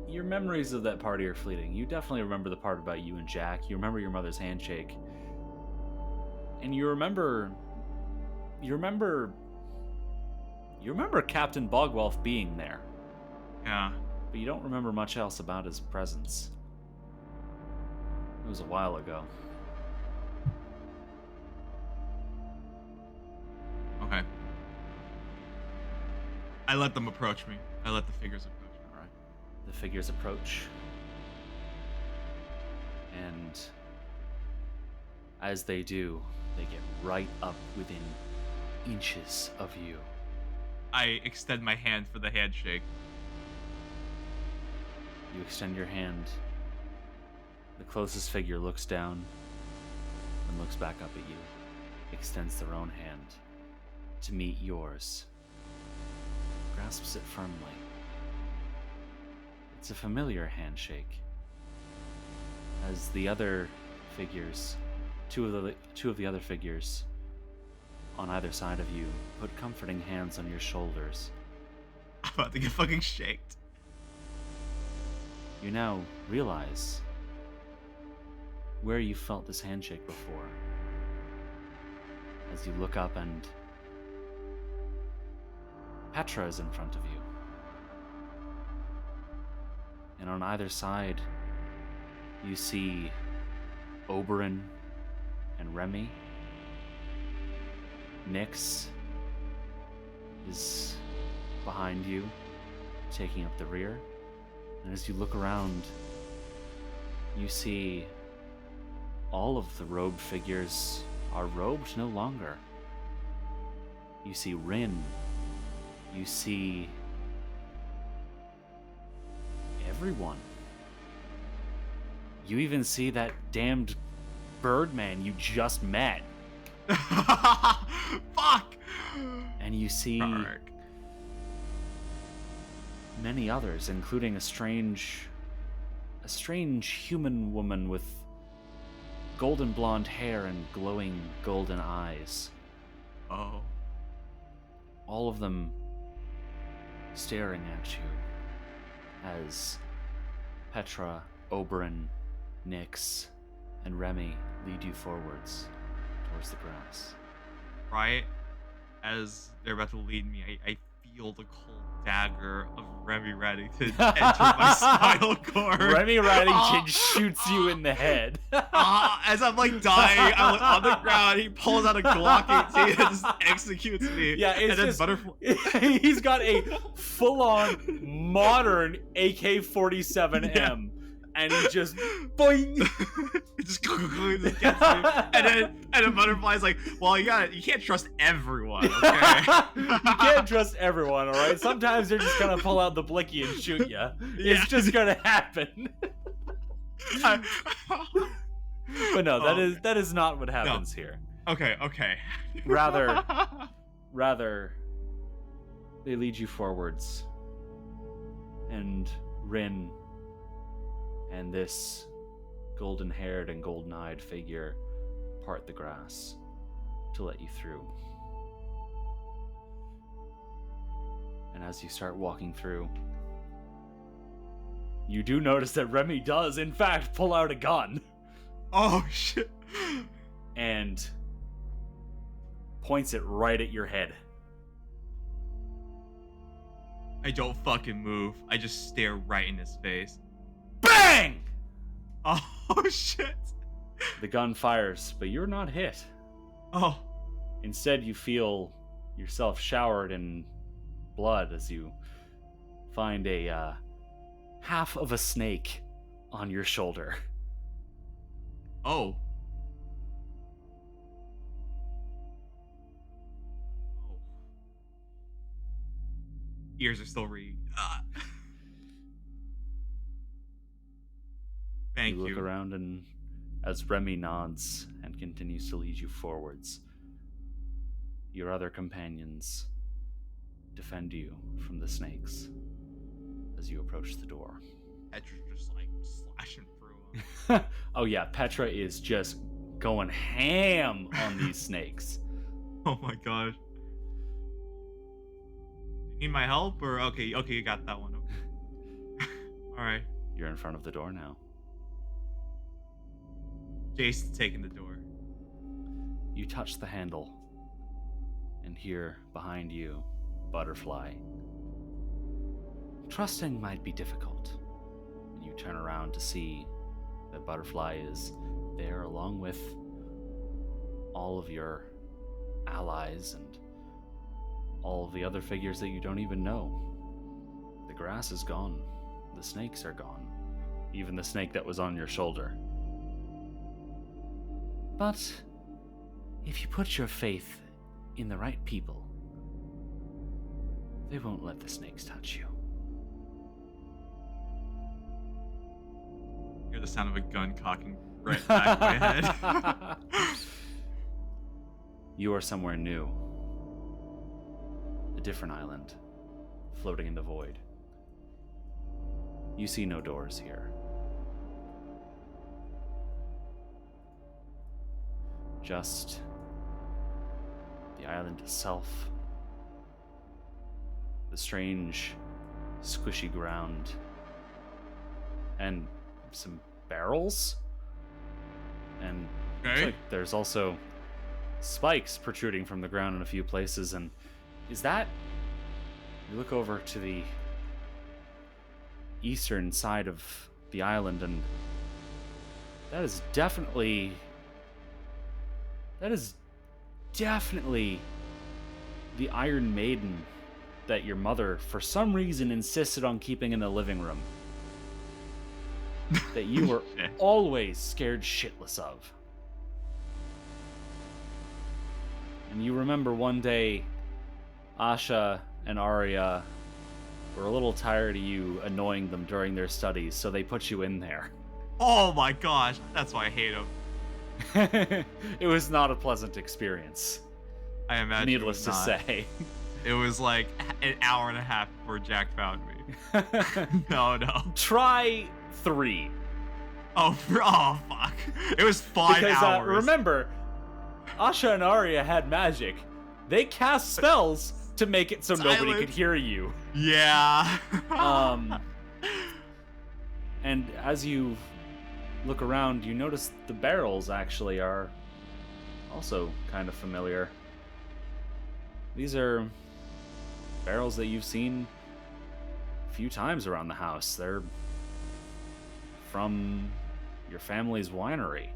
Your memories of that party are fleeting. You definitely remember the part about you and Jack. You remember your mother's handshake. And you remember Captain Bogwolf being there. Yeah. But you don't remember much else about his presence. It was a while ago. Okay. I let them approach me. I let the figures approach me. All right. The figures approach. And as they do, they get right up within inches of you. I extend my hand for the handshake. You extend your hand. The closest figure looks down and looks back up at you, extends their own hand to meet yours, grasps it firmly. It's a familiar handshake. As the other figures, two of the other figures on either side of you put comforting hands on your shoulders. I'm about to get fucking shaked. You now realize where you felt this handshake before. As you look up and Petra is in front of you. And on either side, you see Oberon and Remy. Nyx is behind you, taking up the rear. And as you look around, you see all of the robed figures are robed no longer. You see Rin. You see everyone. You even see that damned Birdman you just met. Fuck! And you see many others, including a strange human woman with golden blonde hair and glowing golden eyes. Oh. All of them staring at you as Petra, Oberon, Nyx, and Remy lead you forwards towards the grass. Right as they're about to lead me, I feel the cold dagger of Remy Reddington enter my spinal cord. Remy Reddington shoots you in the head. As I'm like dying, I'm like on the ground. He pulls out a Glock 18 and just executes me. Yeah, it's and just butterfly. He's got a full-on modern AK-47M. And he just boing. It just gets me. And then Butterfly's like, well, you can't trust everyone, okay? You can't trust everyone, all right? Sometimes they're just gonna pull out the blicky and shoot you. It's just gonna happen. But no, that is not what happens here. Okay. Rather, they lead you forwards, and Rin and this golden-haired and golden-eyed figure part the grass to let you through. And as you start walking through, you do notice that Remy does, in fact, pull out a gun. Oh, shit. And points it right at your head. I don't fucking move. I just stare right in his face. Bang! Oh, shit. The gun fires, but you're not hit. Oh. Instead, you feel yourself showered in blood as you find a half of a snake on your shoulder. Oh. Ears are still reading. Thank You you. look around, and as Remy nods and continues to lead you forwards, your other companions defend you from the snakes as you approach the door. Petra's just like slashing through them. Oh yeah, Petra is just going ham on these snakes. Oh my gosh. You need my help or okay, you got that one. Okay. All right. You're in front of the door now. Jason's taking the door. You touch the handle, and hear behind you, Butterfly. Trusting might be difficult. And you turn around to see that Butterfly is there along with all of your allies and all of the other figures that you don't even know. The grass is gone. The snakes are gone. Even the snake that was on your shoulder. But if you put your faith in the right people, they won't let the snakes touch you. Hear the sound of a gun cocking right back of my head. You are somewhere new. A different island, floating in the void. You see no doors here. Just the island itself, the strange, squishy ground, and some barrels. And looks like there's also spikes protruding from the ground in a few places. And is that... You look over to the eastern side of the island, and that is definitely the Iron Maiden that your mother, for some reason, insisted on keeping in the living room. That you were always scared shitless of. And you remember one day, Asha and Arya were a little tired of you annoying them during their studies, so they put you in there. Oh my gosh, that's why I hate him. It was not a pleasant experience. I imagine. Needless to say. It was like an hour and a half before Jack found me. No. Try 3. Oh fuck. It was 5 because, hours. Remember, Asha and Arya had magic. They cast spells to make it so nobody could hear you. Yeah. And as you look around, you notice the barrels actually are also kind of familiar. These are barrels that you've seen a few times around the house. They're from your family's winery.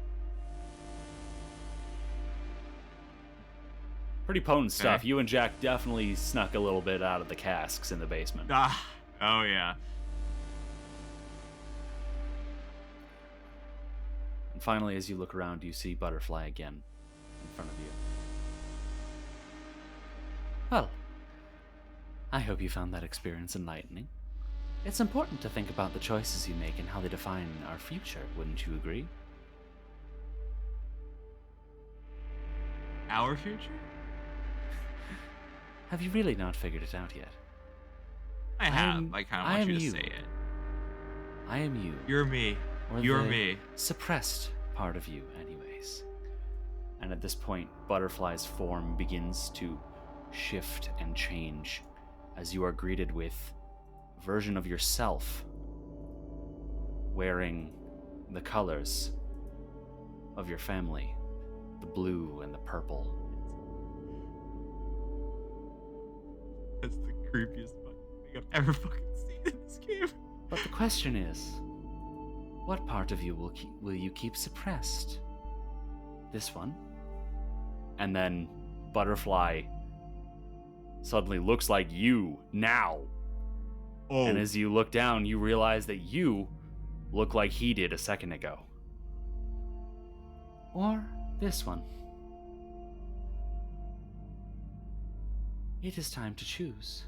Pretty potent stuff. You and Jack definitely snuck a little bit out of the casks in the basement. Oh yeah. And finally, as you look around, you see Butterfly again in front of you. Well, I hope you found that experience enlightening. It's important to think about the choices you make and how they define our future, wouldn't you agree? Our future? Have you really not figured it out yet? I have. I kind of want you to say it. I am you. You're me. Or You're the me. Suppressed part of you, anyways. And at this point, Butterfly's form begins to shift and change as you are greeted with a version of yourself wearing the colors of your family, the blue and the purple. That's the creepiest fucking thing I've ever fucking seen in this game. But the question is, what part of you will you keep suppressed? This one? And then Butterfly suddenly looks like you now. Oh. And as you look down, you realize that you look like he did a second ago. Or this one. It is time to choose.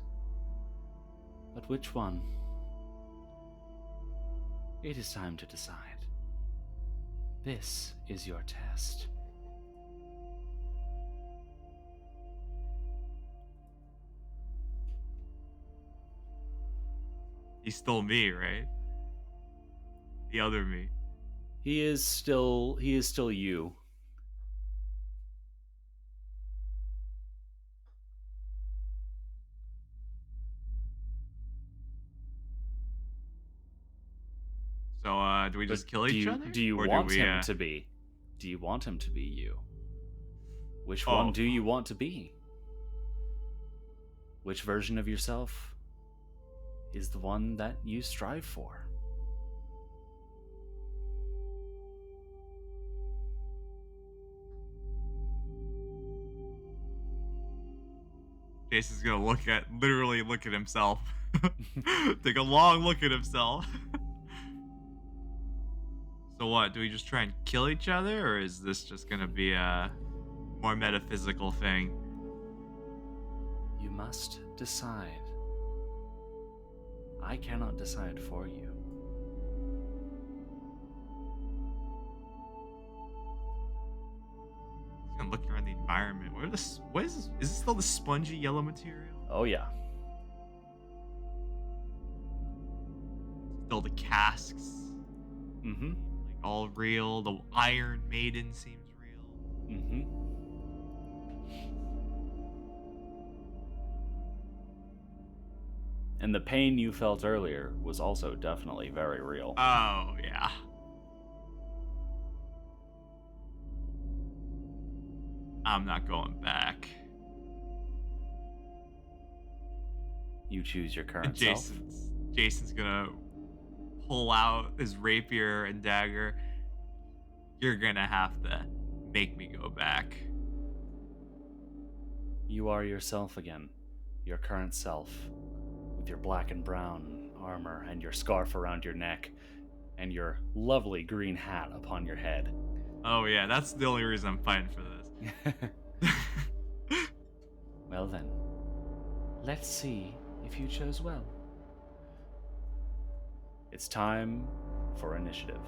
But which one? It is time to decide. This is your test. He's still me, right? The other me. He is still you. So, do we just kill each other? Do you Or want do we, him to be? Do you want him to be you? Which Oh. one do you want to be? Which version of yourself is the one that you strive for? Jason's gonna literally look at himself. Take a long look at himself. So what, do we just try and kill each other, or is this just gonna be a more metaphysical thing? You must decide. I cannot decide for you. I'm looking around the environment. What is this? Is this still the spongy yellow material? Oh yeah. Still the casks. Mm-hmm. Like all real. The Iron Maiden seems real. Mm-hmm. And the pain you felt earlier was also definitely very real. Oh, yeah. I'm not going back. You choose your current self. Jason's gonna pull out his rapier and dagger. You're gonna have to make me go back. You are yourself again. Your current self. With your black and brown armor and your scarf around your neck and your lovely green hat upon your head. Oh yeah, that's the only reason I'm fighting for this. Well then, let's see if you chose well. It's time for initiative.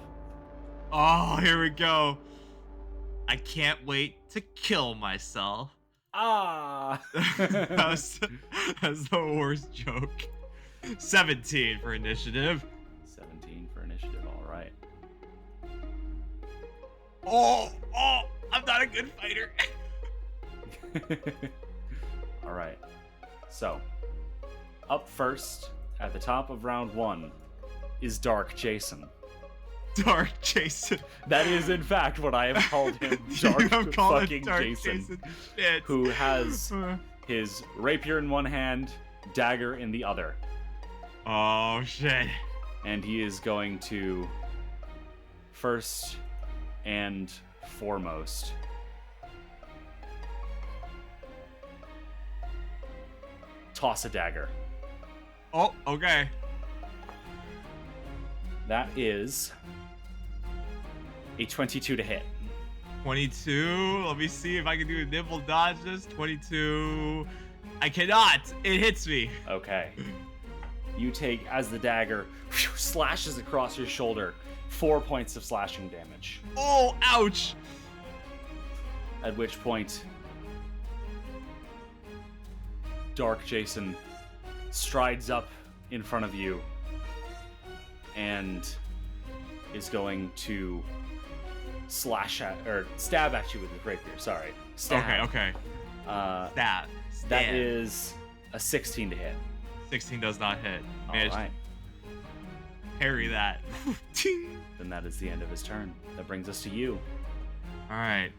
Oh, here we go. I can't wait to kill myself. Ah! that's the worst joke. 17 for initiative. 17 for initiative, alright. Oh, I'm not a good fighter. Alright. So, up first, at the top of round 1, is Dark Jason. Dark Jason. That is, in fact, what I have called him. Dark fucking Jason. Shit. Who has his rapier in one hand, dagger in the other. Oh, shit. And he is going to, first and foremost, toss a dagger. Oh, okay. That is a 22 to hit. 22. Let me see if I can do a nimble dodge this. 22. I cannot. It hits me. Okay. You take, as the dagger slashes across your shoulder, 4 points of slashing damage. Oh, ouch. At which point, Dark Jason strides up in front of you and is going to stab at you with his rapier. Sorry. Stab. Okay. Stab. That is a 16 to hit. 16 does not hit. All right. Parry that. Then that is the end of his turn. That brings us to you. All right.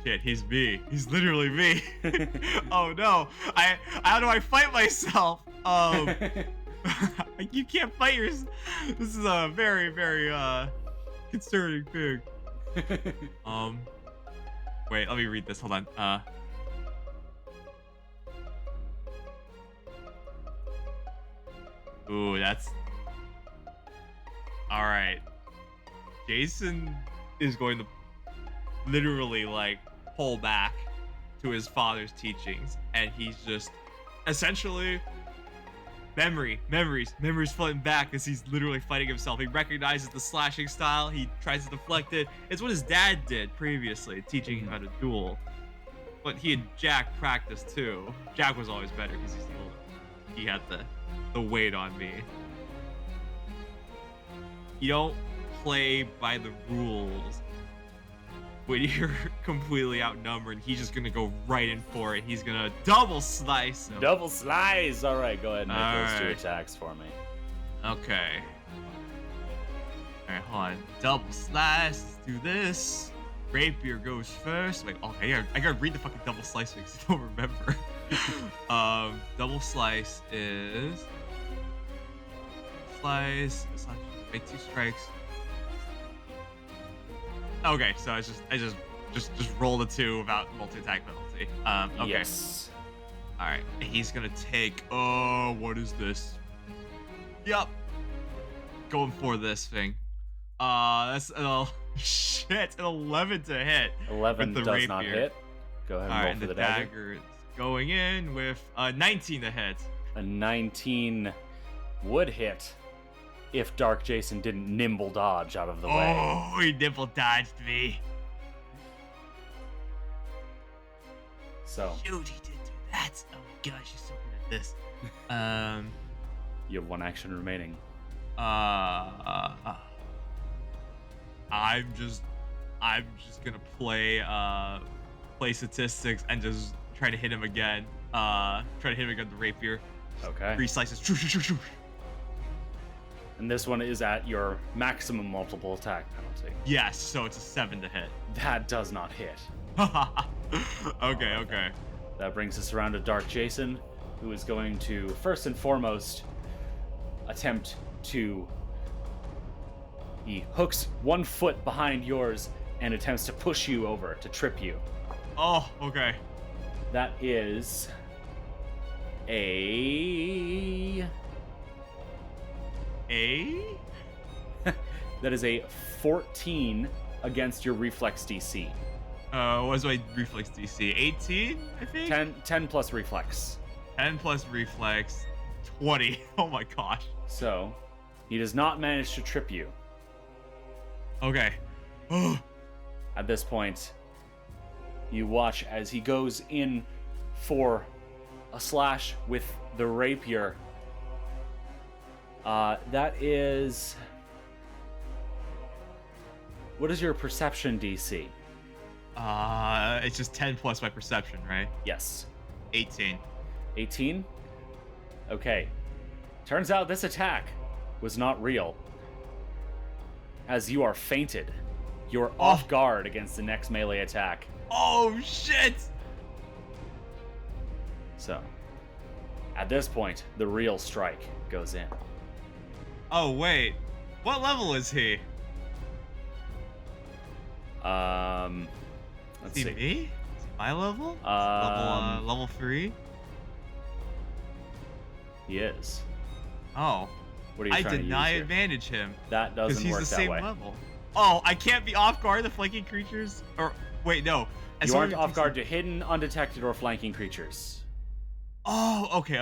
Shit, he's me. He's literally me. Oh no. How do I fight myself? You can't fight yourself. This is a very, very concerning thing. Wait, let me read this. Hold on. Ooh, that's all right. Jason is going to literally like pull back to his father's teachings, and he's just essentially Memories flooding back as he's literally fighting himself. He recognizes the slashing style. He tries to deflect it. It's what his dad did previously, teaching him how to duel. But he and Jack practiced too. Jack was always better because he's the older. He had the weight on me. You don't play by the rules when you're completely outnumbered. He's just gonna go right in for it. He's gonna double slice him. Double slice! Alright, go ahead and make those 2 attacks for me. Okay. Alright, hold on. Double slice. Let's do this. Rapier goes first. Wait, okay, I gotta read the fucking double slice because I don't remember. Double slice is... Slice. It's not... Wait, 2 strikes. Okay, so I just roll the 2 without multi-attack penalty. Okay. Yes. Alright, he's gonna take... Oh, what is this? Yup. Going for this thing. That's an... Shit, an 11 to hit. 11 with the does rapier. Not hit. Go ahead and roll and for the the dagger. dagger is going in with a 19 to hit. A 19 would hit if Dark Jason didn't nimble dodge out of the way. Oh, he nimble dodged me. So Shoot, he did do that. Oh my gosh, he's so good at this. you have 1 action remaining. I'm just gonna play statistics and just try to hit him again. Try to hit him again with the rapier. Okay. 3 slices. And this one is at your maximum multiple attack penalty. Yes, so it's a 7 to hit. That does not hit. Okay. That brings us around to Dark Jason, who is going to first and foremost attempt to... He hooks 1 foot behind yours and attempts to push you over, to trip you. Oh, okay. That is a... That is a 14 against your reflex DC. What's my reflex DC? 18, I think? 10 plus reflex. 10 plus reflex. 20. Oh my gosh. So, he does not manage to trip you. Okay. At this point, you watch as he goes in for a slash with the rapier. That is... What is your perception DC? It's just 10 plus my perception, right? Yes. 18. 18? Okay. Turns out this attack was not real. As you are fainted. You're off guard against the next melee attack. Oh, shit! So, at this point, the real strike goes in. Oh, wait. What level is he? Let's Is he see. me? Is he my level? Level 3? He is. Oh. What are you I trying to deny use here? advantage him. That Because doesn't he's work the that same way. level. Oh, I can't be off guard the flanking creatures? Or, wait, no. As You long aren't as it off takes guard to hidden, undetected, or flanking creatures. Oh, okay.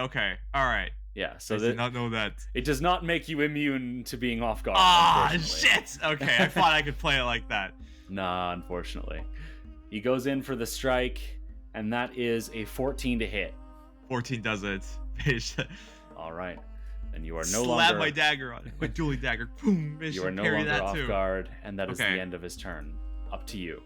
Alright. Yeah, so I did not know that. it does not make you immune to being off guard. Ah, unfortunately. shit! Okay, I thought I could play it like that. Nah, unfortunately. He goes in for the strike, and that is a 14 to hit. 14 doesn't. All right. And you are no Slap longer... my dagger on it. My dueling dagger. Boom. You are no carry longer that off too. guard, and that is the Okay. end of his turn. Up to you.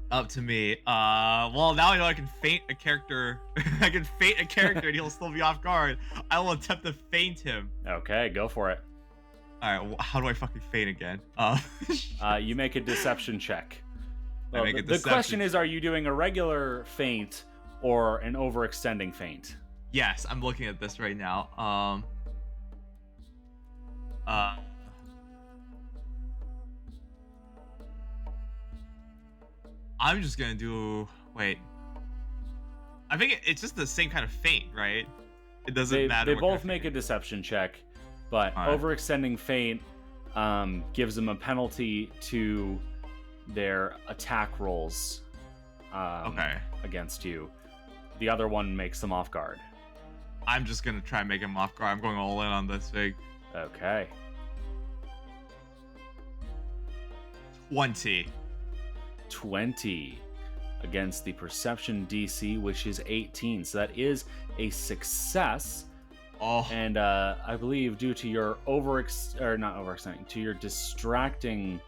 Up to me. Well, now I know I can feint a character. I can feint a character and he'll still be off guard. I will attempt to feint him. Okay, go for it. Alright, well, how do I fucking feint again? You make a deception check. Well, make a the deception question is, are you doing a regular feint or an overextending feint? Yes, I'm looking at this right now. I'm just gonna do. Wait. I think it's just the same kind of feint, right? It doesn't matter. They what both kind of make a feint. deception check, but Alright. overextending feint gives them a penalty to their attack rolls Okay. against you. The other one makes them off guard. I'm just gonna try and make him off guard. I'm going all in on this thing. Okay. 20. 20 against the perception DC, which is 18. So that is a success. Oh. And I believe due to your to your distracting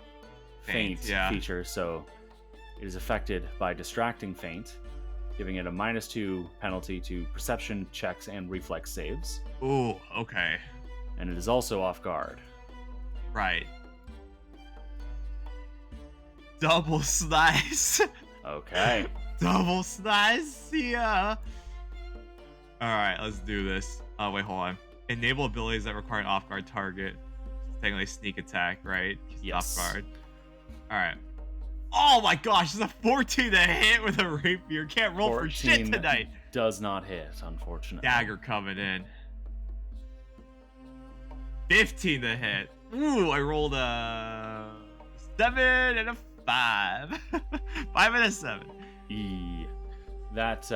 feint feature, so it is affected by distracting feint, giving it a -2 penalty to perception checks and reflex saves. Ooh, okay. And it is also off guard. Right. Double slice. Okay. Double slice, yeah. Alright, let's do this. Oh, wait, hold on. Enable abilities that require an off-guard target. Technically sneak attack, right? Yes. Off guard. Alright. Oh my gosh, it's a 14 to hit with a rapier. Can't roll for shit tonight. Does not hit, unfortunately. Dagger coming in. 15 to hit. Ooh, I rolled a 7 and a 5. 5 and a 7. That,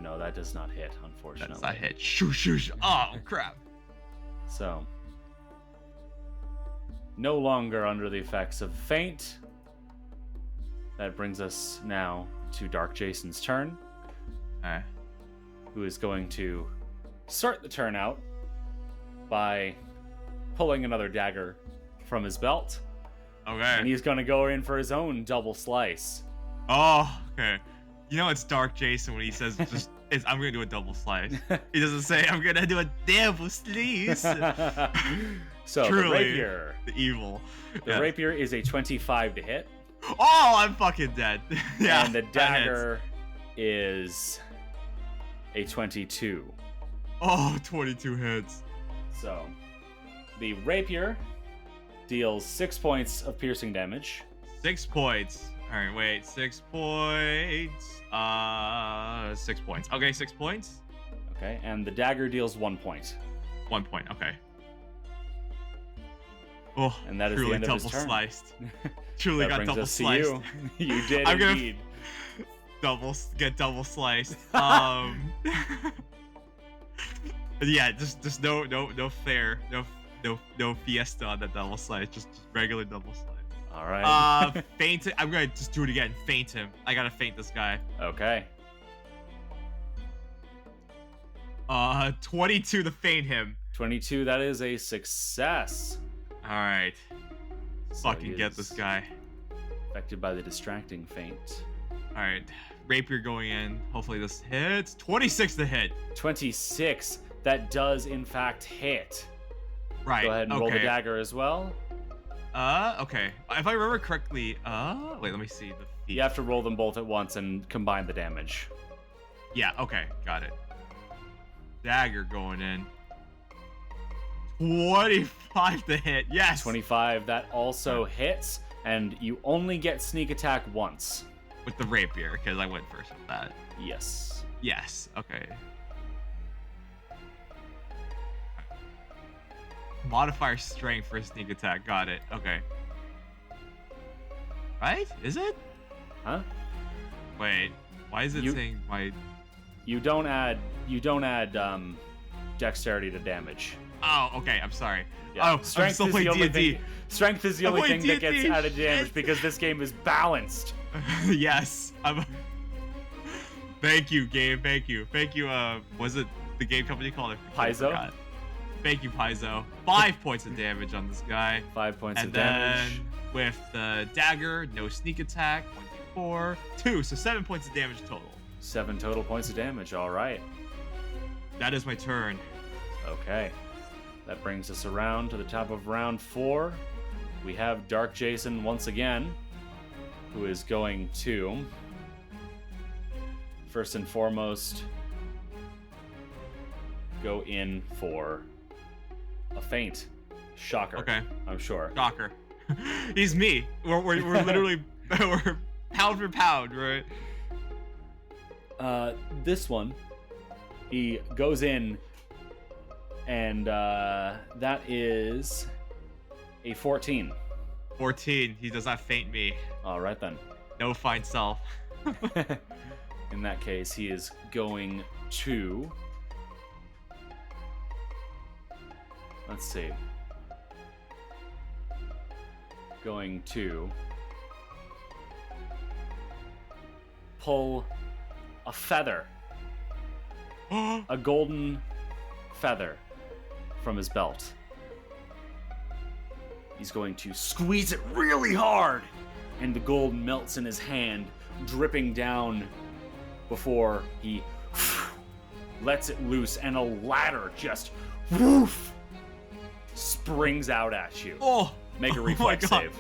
no, that does not hit, unfortunately. That's not hit. Shoo. Oh, crap. So, no longer under the effects of feint. That brings us now to Dark Jason's turn. Okay. Who is going to start the turn out by pulling another dagger from his belt. Okay. And he's going to go in for his own double slice. Oh, okay. You know it's Dark Jason when he says I'm going to do a double slice. He doesn't say I'm going to do a double slice. So truly, the rapier. The evil. The rapier is a 25 to hit. Oh, I'm fucking dead. Yeah. And the dagger is a 22. Oh, 22 hits. So the rapier deals 6 points of piercing damage. 6 points. All right, wait. 6 points. 6 points. Okay, 6 points. Okay, and the dagger deals 1 point. 1 point. Okay. Oh, and that is the end of his turn. Double sliced. Truly got double sliced. You did I'm indeed. Get double sliced. Yeah, just no fair, no fiesta on that double slice. Just regular double slice. All right. Feint. I'm gonna just do it again. Feint him. I gotta feint this guy. Okay. 22 to feint him. 22. That is a success. All right. So fucking get this guy. Affected by the distracting feint. All right. Rapier going in. Hopefully this hits. 26 to hit. 26. That does in fact hit. Right. Go ahead and roll the dagger as well. Okay. If I remember correctly, wait, let me see the feat. You have to roll them both at once and combine the damage. Yeah, okay. Got it. Dagger going in. 25 to hit. Yes. 25. That also hits, and you only get sneak attack once. With the rapier, because I went first with that. Yes. Yes. Okay. Modifier strength for sneak attack. Got it. Okay. Right? Is it? Huh? Wait. Why is it saying my? You don't add dexterity to damage. Oh, okay. I'm sorry. Yeah. Oh, strength is the only thing. Strength is the only thing that gets added damage because this game is balanced. Yes. Thank you, game. Thank you. Was it the game company called Paizo? Thank you, Paizo. 5 points of damage on this guy. 5 points of damage. And then with the dagger, no sneak attack. 1d4, 2. So 7 points of damage total. 7 total points of damage. All right. That is my turn. Okay. That brings us around to the top of round 4. We have Dark Jason once again, who is going to, first and foremost, go in for a feint. Shocker. Okay. I'm sure. Shocker. He's me. We're literally we're pound for pound, right? This one, he goes in, and that is a 14. 14. He does not feint me. All right then. No fine self. In that case, he is going to let's see. Going to pull a feather, a golden feather from his belt. He's going to squeeze it really hard, and the gold melts in his hand, dripping down before he lets it loose, and a ladder just woof springs out at you. Oh! Make a reflex save.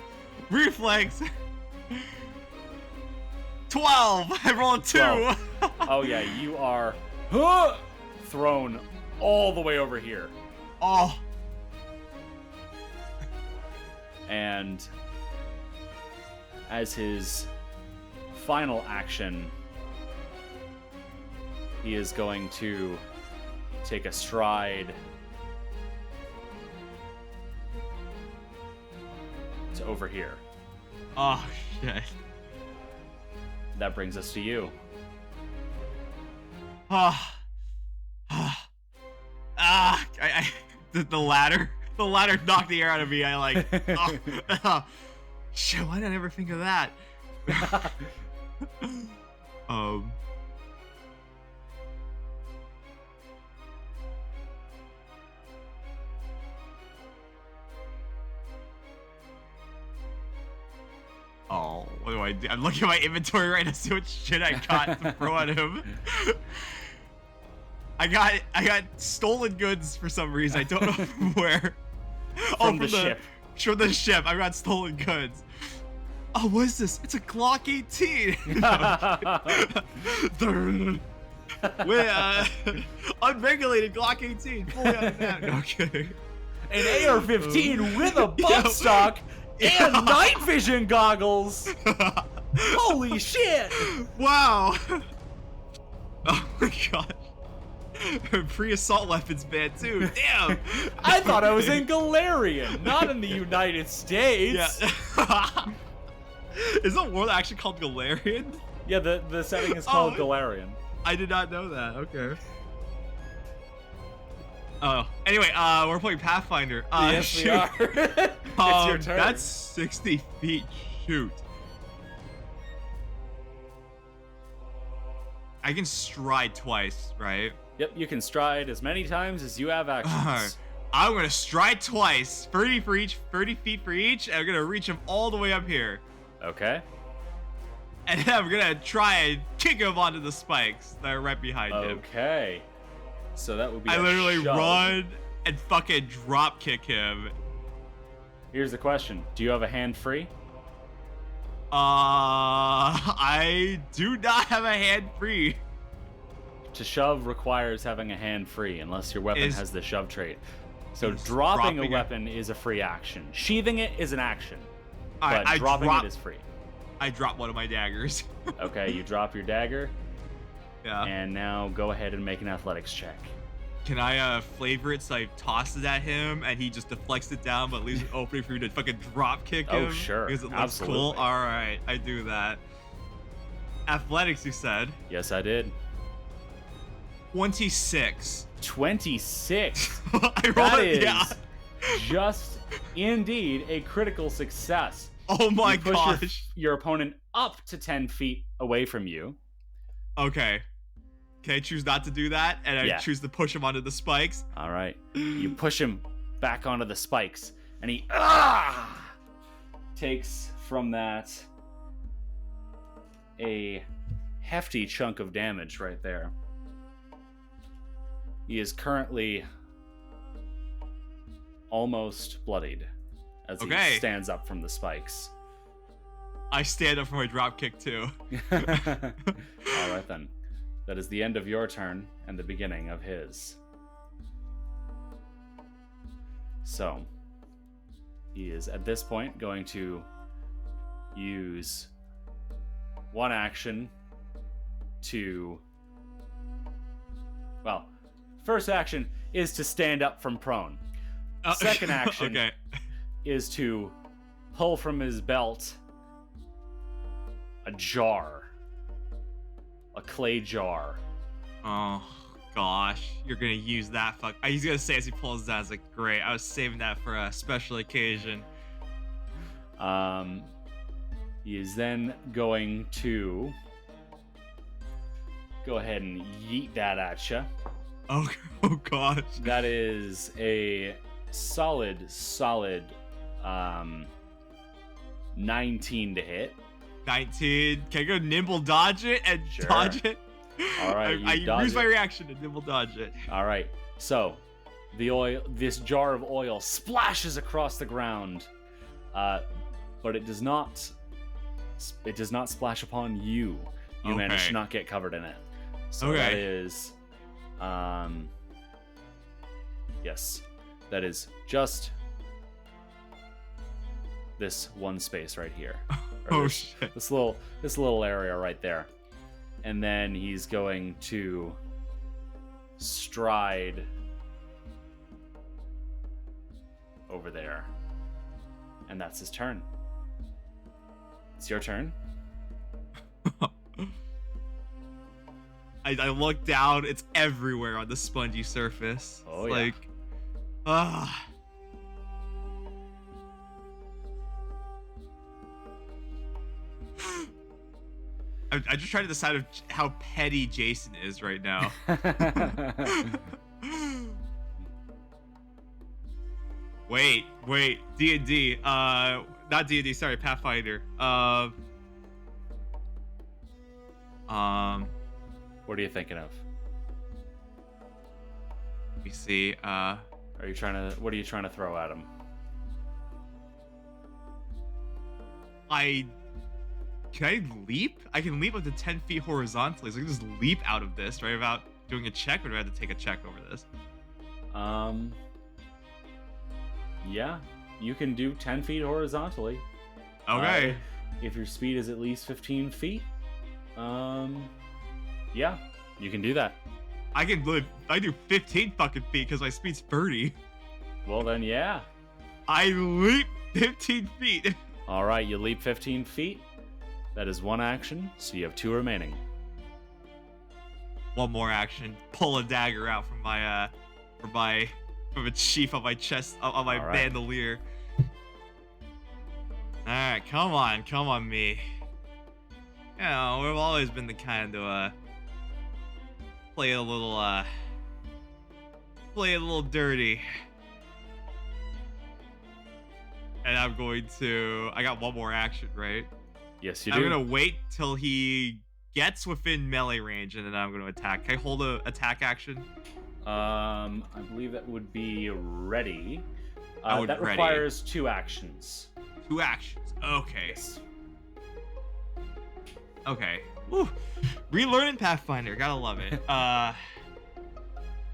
Reflex! 12! I rolled 2! 12. Oh yeah, you are thrown all the way over here. Oh! And as his final action, he is going to take a stride to over here. Oh, shit. That brings us to you. The ladder knocked the air out of me. I like, shit, why did I never think of that? Oh, what do I do? I'm looking at my inventory right now to see what shit I got to throw at him. I got stolen goods for some reason. I don't know from where. From the ship. From the ship. I got stolen goods. Oh, what is this? It's a Glock 18. Unregulated Glock 18. Fully automatic. Okay. An AR-15 with a buttstock and night vision goggles. Holy shit! Wow. Oh my god. Pre-assault weapons ban too. Damn. I thought I was in Galarian, not in the United States. Yeah. Is the world actually called Galarian? Yeah, the setting is called Galarian. I did not know that. Okay. Oh, anyway, we're playing Pathfinder. Yes, we are. It's your turn. That's 60 feet. Shoot. I can stride twice, right? Yep, you can stride as many times as you have actions. I'm gonna stride twice, 30 feet for each, and I'm gonna reach him all the way up here. Okay. And then I'm gonna try and kick him onto the spikes that are right behind him. Okay. So that would be I literally shove. run and fucking drop kick him. Here's the question. Do you have a hand free? I do not have a hand free. To shove requires having a hand free unless your weapon has the shove trait. So Is dropping a dropping weapon is a free action. Sheathing it is an action. Alright, But dropping it is free. I dropped one of my daggers. Okay, you drop your dagger. Yeah. And now go ahead and make an athletics check. Can I flavor it so I toss it at him and he just deflects it down but leaves an opening for you to fucking drop kick him? Oh, sure. Because it looks Absolutely. cool? Alright, I do that. Athletics, you said? Yes, I did. 26. 26. I rolled That it, is yeah. just indeed a critical success. Oh my You push gosh. your opponent up to 10 feet away from you. Okay. Can I choose not to do that? And I choose to push him onto the spikes? All right. You push him back onto the spikes, and he takes from that a hefty chunk of damage right there. He is currently almost bloodied as he stands up from the spikes. I stand up for my drop kick too. All right then. That is the end of your turn and the beginning of his. So, he is at this point going to use one action to... Well, first action is to stand up from prone. Second action is to pull from his belt a jar. A clay jar. Oh, gosh, you're gonna use that fuck. He's gonna say as he pulls down, it's like, great, I was saving that for a special occasion. He is then going to go ahead and yeet that at you. Oh gosh. That is a solid 19 to hit. 19. Can I go nimble dodge it and Sure. dodge it? All right, I dodge use my it. reaction to nimble dodge it. All right. So, this jar of oil splashes across the ground, but it does not splash upon you. You manage to not get covered in it. So that is, yes, that is just this one space right here. Shit. This little area right there. And then he's going to stride over there. And that's his turn. It's your turn. I look down, it's everywhere on the spongy surface. Oh, it's yeah. like, ah. I'm just trying to decide how petty Jason is right now. Wait, D&D, not D&D, sorry, Pathfinder. What are you thinking of? Let me see, what are you trying to throw at him? Can I leap? I can leap up to 10 feet horizontally, so I can just leap out of this, right? Without doing a check, or do I have to take a check over this? Yeah, you can do 10 feet horizontally. Okay. If your speed is at least 15 feet, yeah, you can do that. I do 15 fucking feet because my speed's 30. Well then, yeah. I leap 15 feet. All right, you leap 15 feet. That is one action, so you have 2 remaining. One more action. Pull a dagger out from a sheath on my chest, on my bandolier. All right, come on, me. You know, we've always been the kind to play a little dirty. And I got one more action, right? Yes, you do. I'm gonna wait till he gets within melee range, and then I'm gonna attack. Can I hold a attack action? I believe that would be ready. That ready. requires 2 actions. 2 actions. Okay. Yes. Okay. Woo. Relearning Pathfinder. Gotta love it.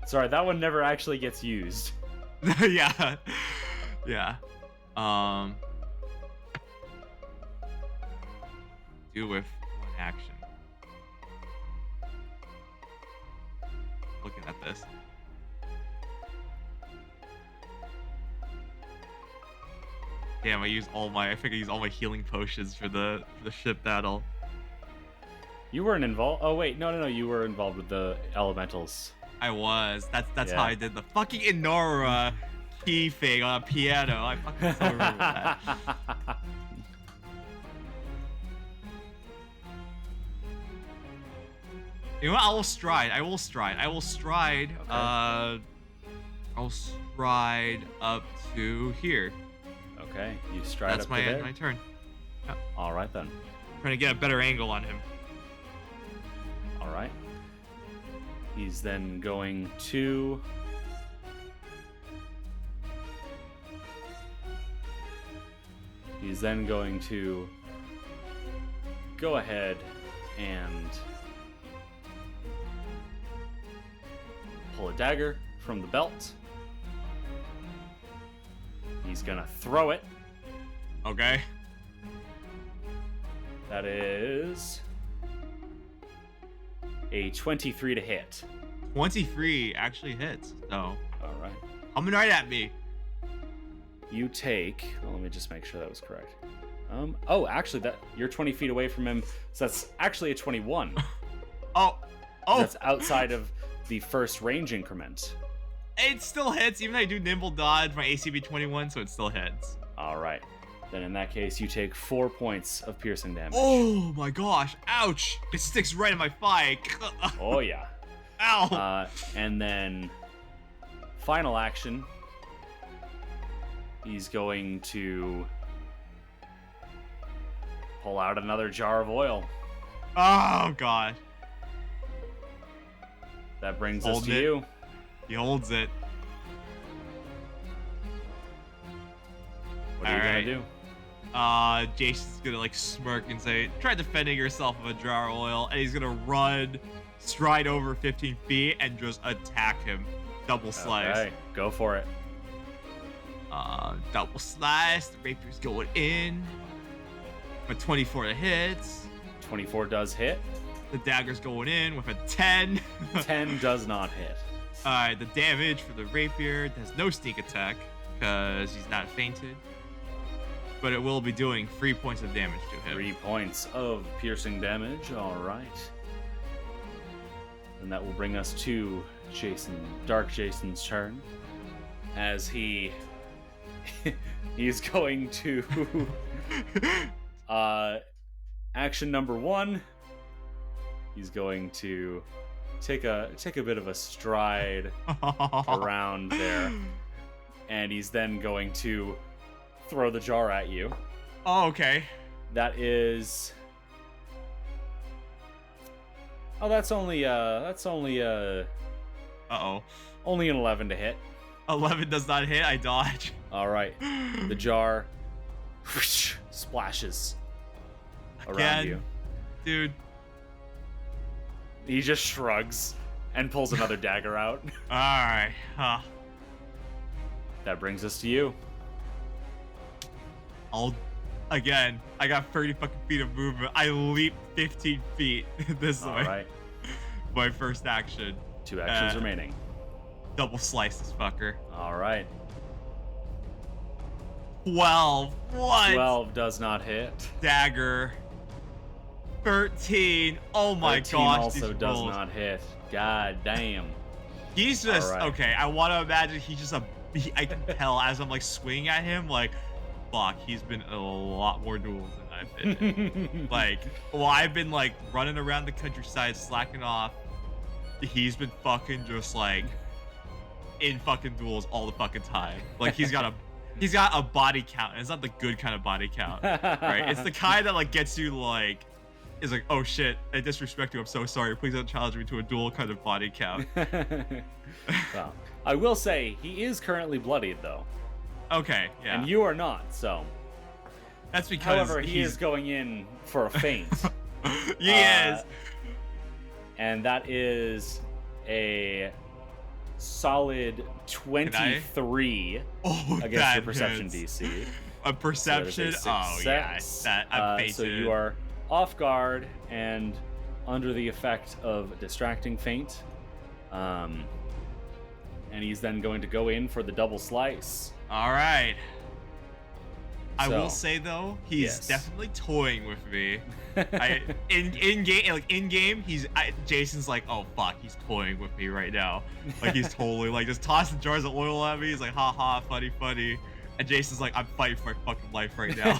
Sorry, that one never actually gets used. Yeah. Do with one action. Looking at this. Damn, I think I used all my healing potions for the ship battle. You weren't involved. Oh wait, no, you were involved with the elementals. I was. That's Yeah. how I did the fucking Inora key thing on a piano. I fucking still remember that. You know what? I will stride. Okay. I'll stride up to here. Okay, you stride That's up to there. my turn. Yep. All right then. Trying to get a better angle on him. All right. He's then going to go ahead and pull a dagger from the belt. He's gonna throw it. Okay. That is a 23 to hit. 23 actually hits. So, All right. coming right at me. You take. Oh, let me just make sure that was correct. Oh, actually, you're 20 feet away from him, so that's actually a 21. Oh. That's outside of the first range increment. It still hits, even though I do nimble dodge. My AC be 21, so it still hits. All right. Then in that case, you take 4 points of piercing damage. Oh my gosh! Ouch! It sticks right in my thigh. Oh yeah. Ow! And then final action. He's going to pull out another jar of oil. Oh god. That brings us to you. He holds it. What are you gonna do? Jason's gonna like smirk and say, "Try defending yourself with a jar of oil," and he's gonna run, stride over 15 feet, and just attack him. Double slice. Okay, go for it. Double slice. The rapier's going in. A 24 to hit. 24 does hit. The dagger's going in with a 10. 10 does not hit. Alright, the damage for the rapier has no sneak attack because he's not fainted. But it will be doing 3 points of damage to him. 3 points of piercing damage. All right. And that will bring us to Dark Jason's turn, as he's going to action number 1. He's going to take a bit of a stride around there, and he's then going to throw the jar at you. Oh, okay. That is. Oh, that's only Uh-oh. only an 11 to hit. 11 does not hit. I dodge. All right. The jar splashes around you. Dude. He just shrugs and pulls another dagger out. Alright. That brings us to you. I got 30 fucking feet of movement. I leap 15 feet this way. All right. My first action. 2 actions remaining. Double slice this fucker. All right. 12. What? 12 does not hit. Dagger. 13. Oh my 13 gosh. also these does rolls. not hit. God damn. He's just All right. okay. I want to imagine he's just I can tell as I'm like swinging at him, like, fuck, he's been in a lot more duels than I've been in. Like, well, I've been like running around the countryside, slacking off. He's been fucking just like in fucking duels all the fucking time. Like he's got a body count, and it's not the good kind of body count, right? It's the kind that like gets you like. Is like, oh shit, I disrespect you, I'm so sorry, please don't challenge me to a duel kind of body count. Well, I will say, he is currently bloodied, though. Okay, yeah. And you are not, so. That's because However, he is going in for a feint. He is. And that is a solid 23 against your perception hits. DC. A perception? So oh, yeah. That, I'm fainted. So you are off guard and under the effect of distracting feint. And he's then going to go in for the double slice. All right. I So, will say though, he's yes. definitely toying with me. In game, Jason's like, oh fuck, he's toying with me right now. Like he's totally like just tossing jars of oil at me. He's like, ha ha, funny. And Jason's like, I'm fighting for my fucking life right now.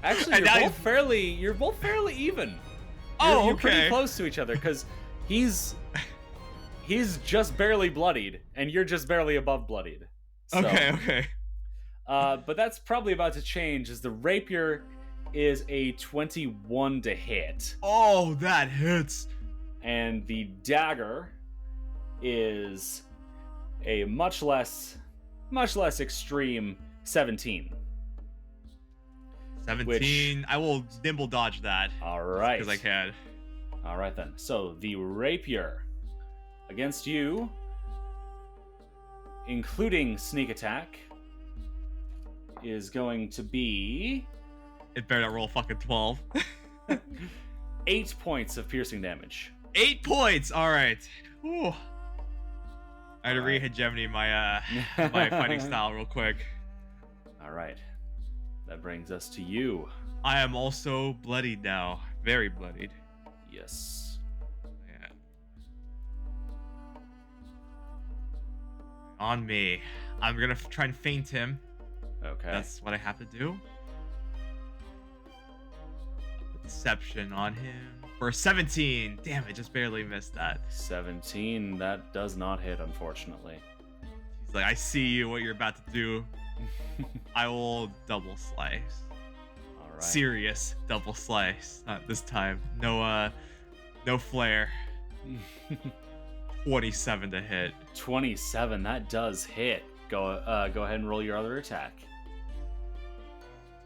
Actually, you're both fairly even. You're pretty close to each other because he's just barely bloodied and you're just barely above bloodied. So, Okay. But that's probably about to change as the rapier is a 21 to hit. Oh, that hits. And the dagger is a much less extreme 17. 17. I will nimble dodge that. All right. Because I can. All right then. So the rapier against you, including sneak attack, is going to be. It better not roll fucking 12. 8 points of piercing damage. 8 points. All right. Whew. I had to re-hegemony my my fighting style real quick. All right. That brings us to you. I am also bloodied now. Very bloodied. Yes. Yeah. On me. I'm gonna try and feint him. Okay. That's what I have to do. Deception on him for 17. Damn, I just barely missed that. 17. That does not hit, unfortunately. He's like, I see you, what you're about to do. I will double slice. All right. Serious double slice. Not this time. No flare. 27 to hit. 27. That does hit. Go ahead and roll your other attack.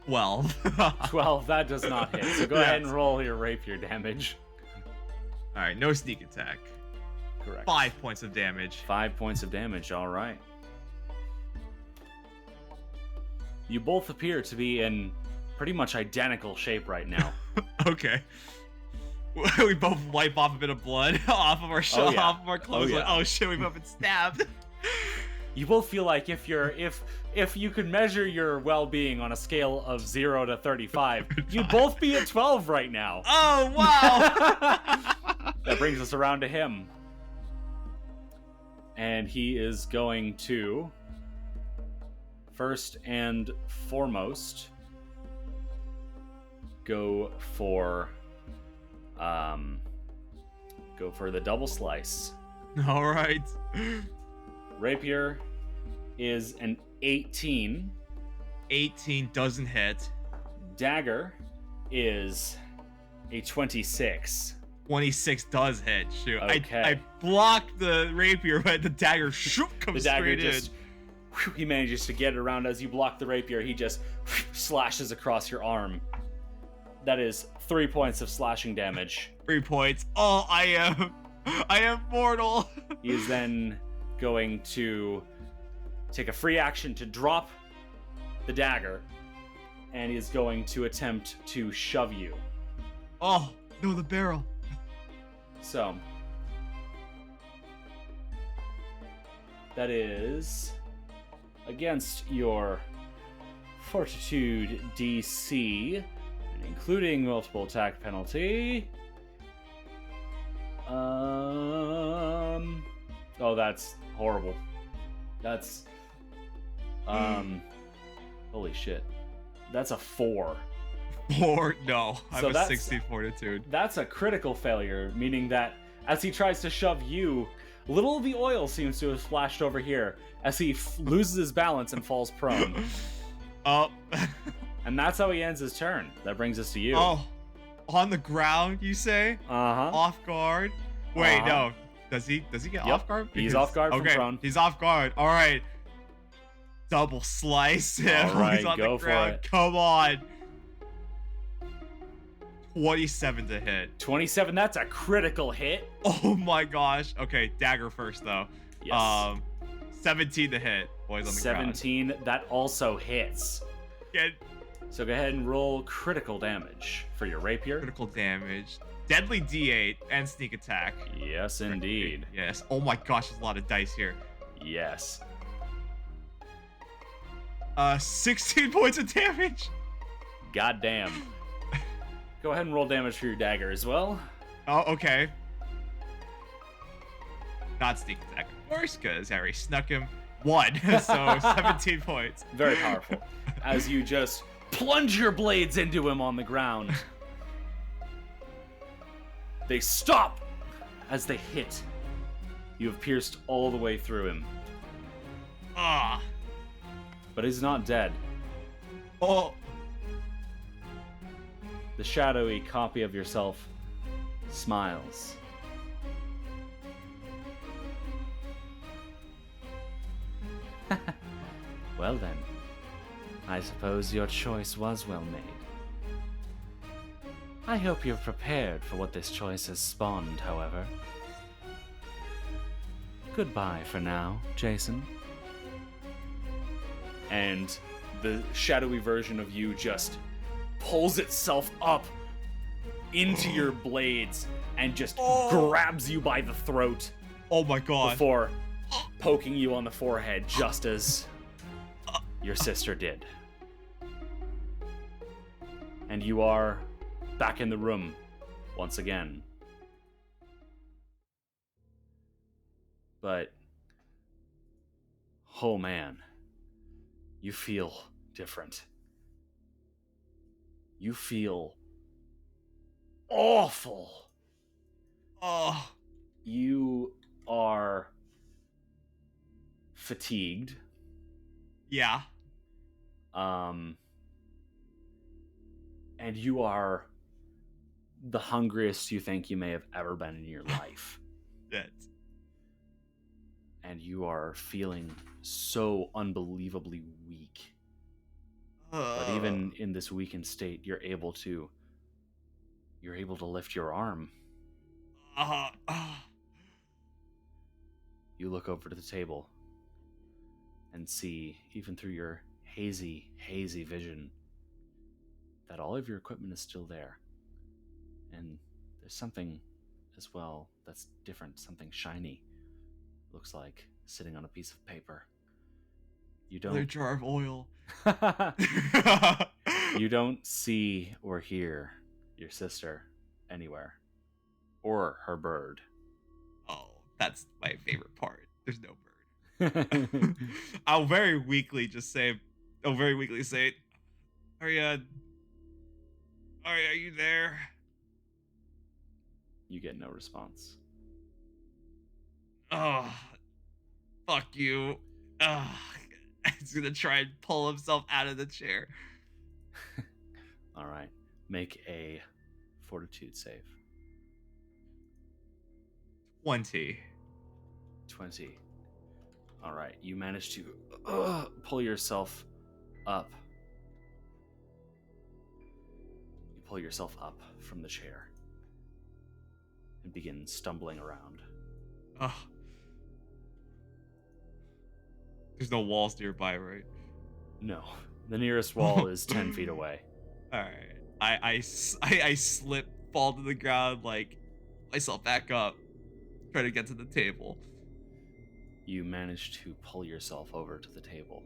12. 12. That does not hit. So go ahead and roll your rapier damage. All right, no sneak attack. Correct. 5 points of damage. 5 points of damage. All right. You both appear to be in pretty much identical shape right now. Okay. We both wipe off a bit of blood off of our off of our clothes. Oh, yeah. Like, oh shit, we've both been stabbed. You both feel like if you could measure your well-being on a scale of 0 to 35, you'd both be at 12 right now. Oh wow! That brings us around to him. And he is going to first and foremost go for the double slice. All right. Rapier is an 18. 18 doesn't hit. Dagger is a 26. 26 does hit. Shoot. Okay. I blocked the rapier, but the dagger comes The dagger straight just he manages to get it around. As you block the rapier, he just slashes across your arm. That is 3 points of slashing damage. 3 points. Oh, I am mortal. He is then going to take a free action to drop the dagger, and he is going to attempt to shove you. Oh, no, the barrel. So, that is against your Fortitude DC, including multiple attack penalty. Oh, that's horrible. That's holy shit. That's a 4. 4? No, I So have a that's- 16 fortitude. That's a critical failure, meaning that as he tries to shove you, little of the oil seems to have splashed over here as he loses his balance and falls prone. Oh. And that's how he ends his turn. That brings us to you. Oh, on the ground, you say? Uh-huh. Off guard? Wait, Uh-huh. no. Does he get Yep. off guard? He's off guard from okay, prone. he's off guard. All right. Double slice him. All right, He's on go the for ground. it. Come on. 27 to hit. 27, that's a critical hit. Oh my gosh. Okay, dagger first though. Yes. 17 to hit. Boys on the 17, that also hits. ground. Get So go ahead and roll critical damage for your rapier. critical damage. Deadly D8 and sneak attack. Yes, indeed. Yes. Oh my gosh, there's a lot of dice here. Yes. 16 points of damage. Goddamn. Go ahead and roll damage for your dagger as well. Oh, okay. Not sneak attack, of course, because Harry snuck him 1. So 17 points. Very powerful. As you just plunge your blades into him on the ground. They stop as they hit. You have pierced all the way through him. Ah. But he's not dead. Oh. The shadowy copy of yourself smiles. Well then, I suppose your choice was well made. I hope you're prepared for what this choice has spawned, however. Goodbye for now, Jason. And the shadowy version of you just pulls itself up into your blades and just grabs you by the throat Oh my god. before poking you on the forehead, just as your sister did. And you are back in the room once again. But Oh man, you feel different. You feel awful. Oh. You are fatigued. Yeah. And you are the hungriest you think you may have ever been in your life. That's... And you are feeling so unbelievably weak. But even in this weakened state, you're able to lift your arm. You look over to the table and see, even through your hazy vision, that all of your equipment is still there. And there's something as well that's different, something shiny, looks like, sitting on a piece of paper. You don't... Another jar of oil. You don't see or hear your sister anywhere. Or her bird. Oh, that's my favorite part. There's no bird. I'll very weakly say, Arya, are you there? You get no response. Oh, fuck you. He's gonna try and pull himself out of the chair. All right, make a fortitude save. 20. All right, you manage to pull yourself up. You pull yourself up from the chair and begin stumbling around. There's no walls nearby, right? No, the nearest wall is 10 feet away. All right, I slip, fall to the ground, like myself back up, try to get to the table. You manage to pull yourself over to the table.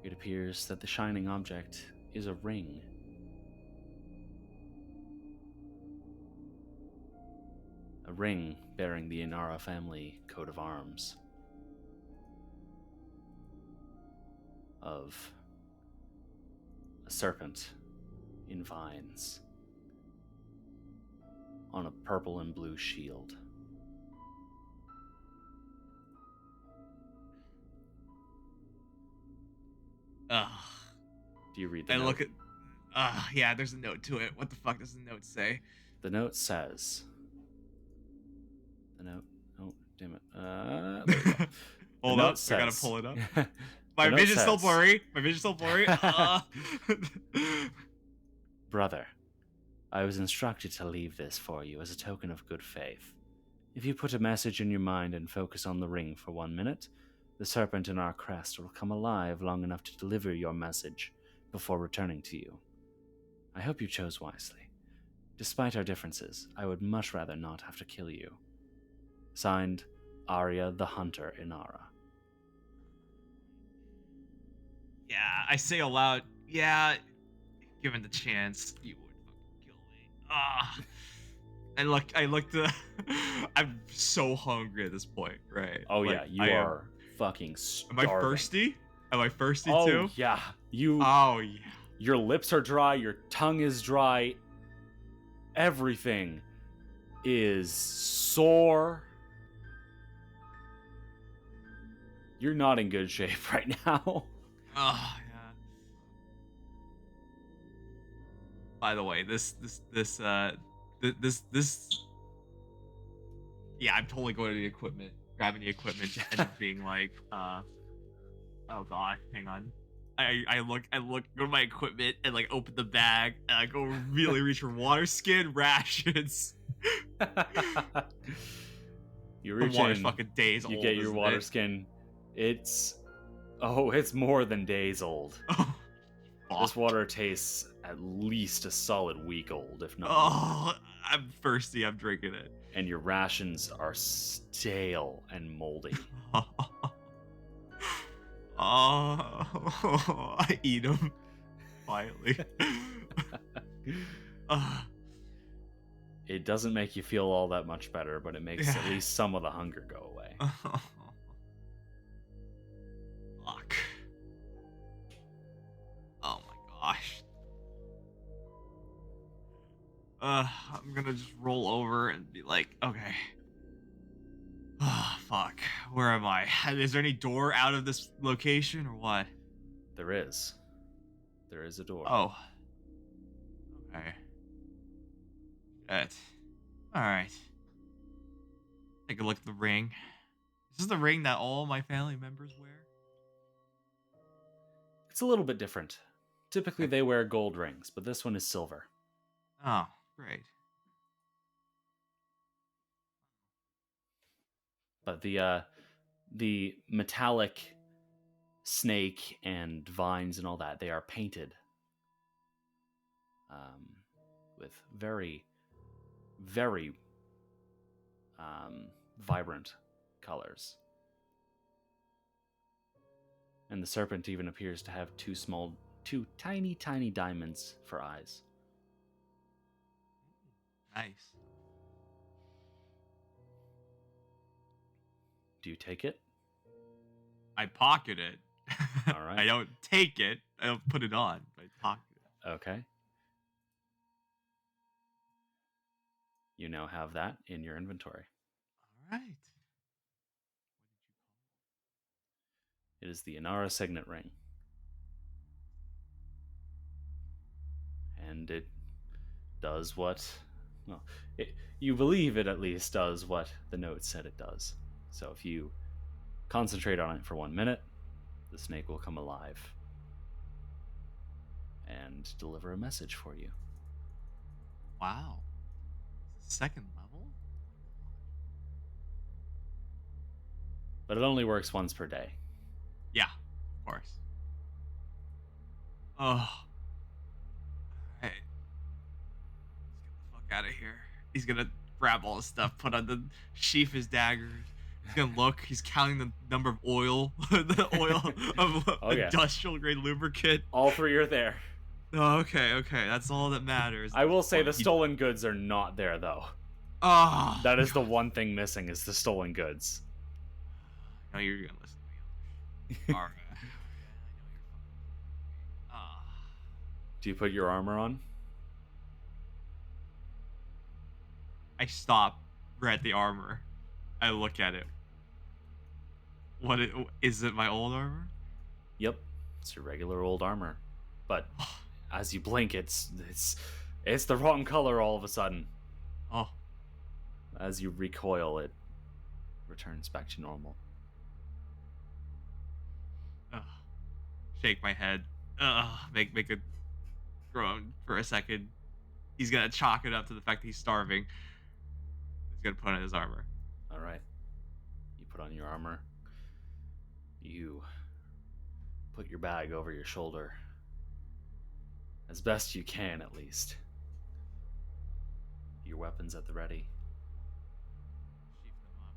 It appears that the shining object is a ring. A ring bearing the Inara family coat of arms. Of a serpent in vines on a purple and blue shield. Do you read the note? Look at... yeah, there's a note to it. What the fuck does the note say? The note says... Oh, damn it. There we go. Hold up, I gotta pull it up. My vision's still blurry. Brother, I was instructed to leave this for you as a token of good faith. If you put a message in your mind and focus on the ring for 1 minute, the serpent in our crest will come alive long enough to deliver your message before returning to you. I hope you chose wisely. Despite our differences, I would much rather not have to kill you. Signed, Arya the Hunter Inara. Yeah, I say aloud, yeah, given the chance, you would fucking kill me. I looked I'm so hungry at this point, right? Oh like, yeah, you are fucking starving. Am I thirsty? Too? Oh yeah. Oh yeah. Your lips are dry, your tongue is dry. Everything is sore. You're not in good shape right now. Oh, yeah. By the way, this yeah, I'm totally going to the equipment, grabbing the equipment, and being like, oh god, hang on. I look, go to my equipment and like open the bag and I go really reach for water skin rations. You reach the water's in, fucking days old. You get your water skin. It's more than days old. Oh, this water tastes at least a solid week old, if not. Oh, I'm thirsty. I'm drinking it. And your rations are stale and moldy. I eat them quietly. It doesn't make you feel all that much better, but it makes at least some of the hunger go away. Fuck. Oh my gosh. I'm gonna just roll over and be like, okay. Fuck. Where am I? Is there any door out of this location or what? There is. There is a door. Oh. Okay. Shit. Alright. Take a look at the ring. Is this the ring that all my family members wear? It's a little bit different. Typically they wear gold rings, but this one is silver. Oh, great. But the metallic snake and vines and all that, they are painted with very, very vibrant colors. And the serpent even appears to have two tiny, tiny diamonds for eyes. Nice. Do you take it? I pocket it. All right. I don't take it. I don't put it on. I pocket it. Okay. You now have that in your inventory. All right. It is the Inara Signet Ring. And it does what... Well, you believe it at least does what the note said it does. So if you concentrate on it for 1 minute, the snake will come alive and deliver a message for you. Wow. Second level? But it only works once per day. Yeah, of course. Oh. Hey. Let's get the fuck out of here. He's gonna grab all his stuff, put on the sheath his daggers. He's gonna look. He's counting the number of oil, the oil of industrial grade lubricant. All three are there. Oh, okay. That's all that matters. I will say the stolen goods are not there, though. Oh, that is the one thing missing, is the stolen goods. No, you're gonna listen to me. All right. Do you put your armor on? I stop right at the armor. I look at it. Is it my old armor? Yep, it's your regular old armor. But as you blink, it's the wrong color all of a sudden. Oh. As you recoil, it returns back to normal. Shake my head. Make a groan for a second. He's gonna chalk it up to the fact that he's starving. He's gonna put on his armor. All right. You put on your armor. You put your bag over your shoulder. As best you can, at least. Your weapons at the ready. Sheath them up.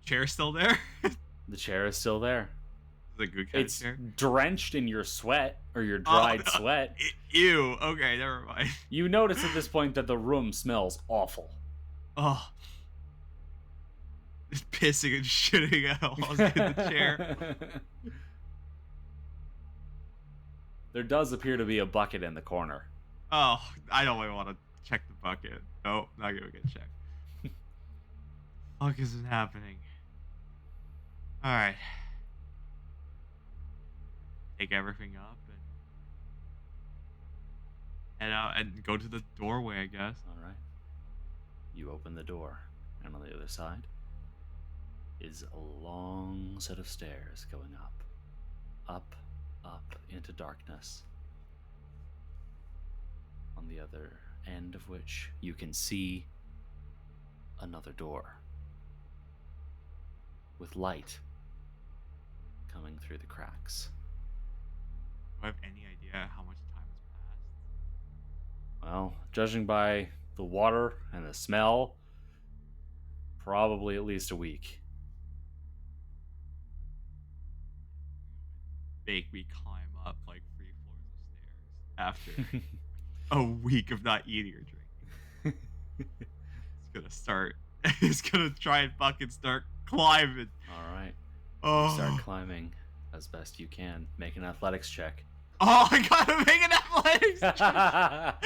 Chair still there? The chair is still there. Is it a good kind it's of chair? Drenched in your sweat, or your dried sweat. Ew. Okay, never mind. You notice at this point that the room smells awful. Oh. Just pissing and shitting out while in the chair. There does appear to be a bucket in the corner. Oh, I don't even want to check the bucket. Nope, not gonna get checked. Fuck isn't happening. Alright. Take everything up and head out and go to the doorway, I guess. Alright. You open the door, and on the other side is a long set of stairs going up, into darkness. On the other end of which you can see another door with light coming through the cracks. Do I have any idea how much time has passed? Well, judging by the water and the smell, probably at least a week. Make me climb up like 3 floors of stairs. after a week of not eating or drinking. It's gonna start. It's gonna try and fucking start climbing. All right. Oh. You start climbing as best you can. Make an athletics check. Oh, I gotta make an athletics check.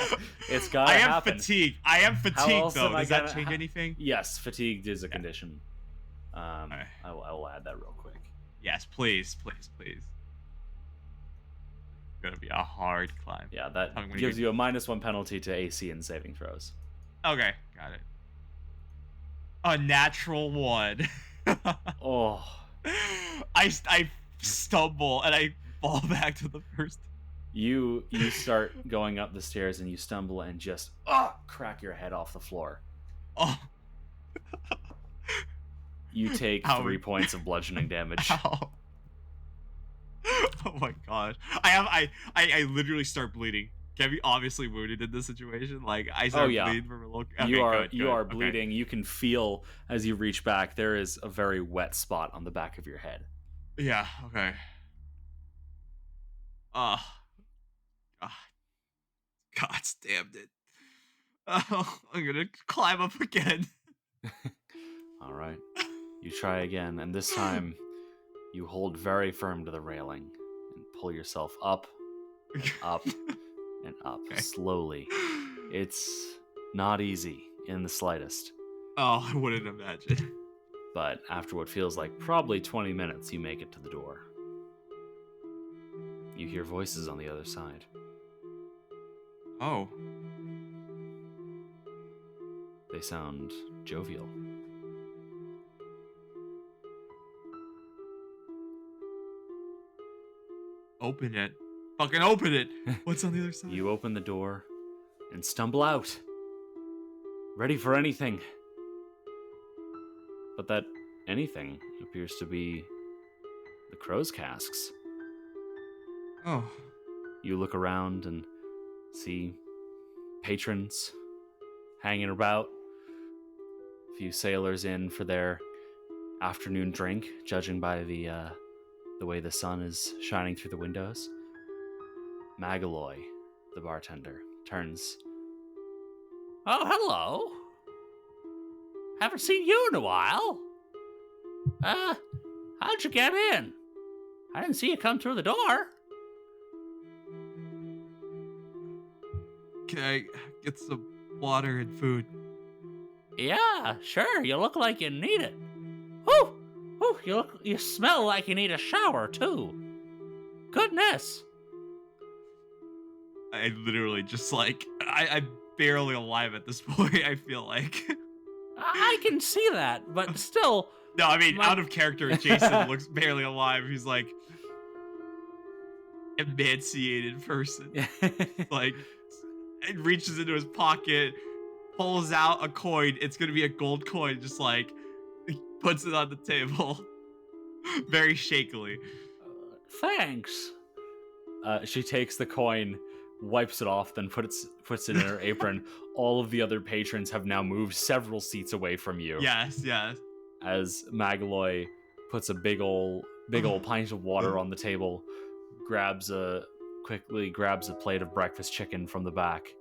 It's gotta happen. I am fatigued, though. Does that change anything? Yes, fatigued is a condition. Right. I will add that real quick. Yes, please. It's gonna be a hard climb. Yeah, that gives you a -1 penalty to AC and saving throws. Okay, got it. A natural 1. Oh. I stumble and I fall back to the first. You start going up the stairs and you stumble and just crack your head off the floor. Oh. You take 3 points of bludgeoning damage. Ow. Oh my god. I literally start bleeding. Can be obviously wounded in this situation. Like I start bleeding from a little. Okay, you are bleeding. Okay. You can feel as you reach back. There is a very wet spot on the back of your head. Yeah. Okay. God damn it. Oh, I'm gonna climb up again. All right. You try again, and this time you hold very firm to the railing and pull yourself up, and up, and up slowly. It's not easy in the slightest. Oh, I wouldn't imagine. But after what feels like probably 20 minutes, you make it to the door. You hear voices on the other side. Oh. They sound jovial. Open it. Fucking open it. What's on the other side? You open the door and stumble out, ready for anything. But that anything appears to be the crow's casks. Oh. You look around and see patrons hanging about, a few sailors in for their afternoon drink, judging by the way the sun is shining through the windows. Magaloy, the bartender, turns. Oh, hello. Haven't seen you in a while. How'd you get in? I didn't see you come through the door. Can I get some water and food? Yeah, sure. You look like you need it. Whew! Whew, you smell like you need a shower, too. Goodness. I literally just I'm barely alive at this point, I feel like. I can see that, but still. No, I mean, out of character, Jason looks barely alive. He's like emaciated person. Like, it reaches into his pocket, pulls out a coin. It's going to be a gold coin, just like, puts it on the table. Very shakily. Thanks. She takes the coin, wipes it off, then puts it in her apron. All of the other patrons have now moved several seats away from you. Yes. As Magaloy puts a big ol' pint of water on the table, quickly grabs a plate of breakfast chicken from the back.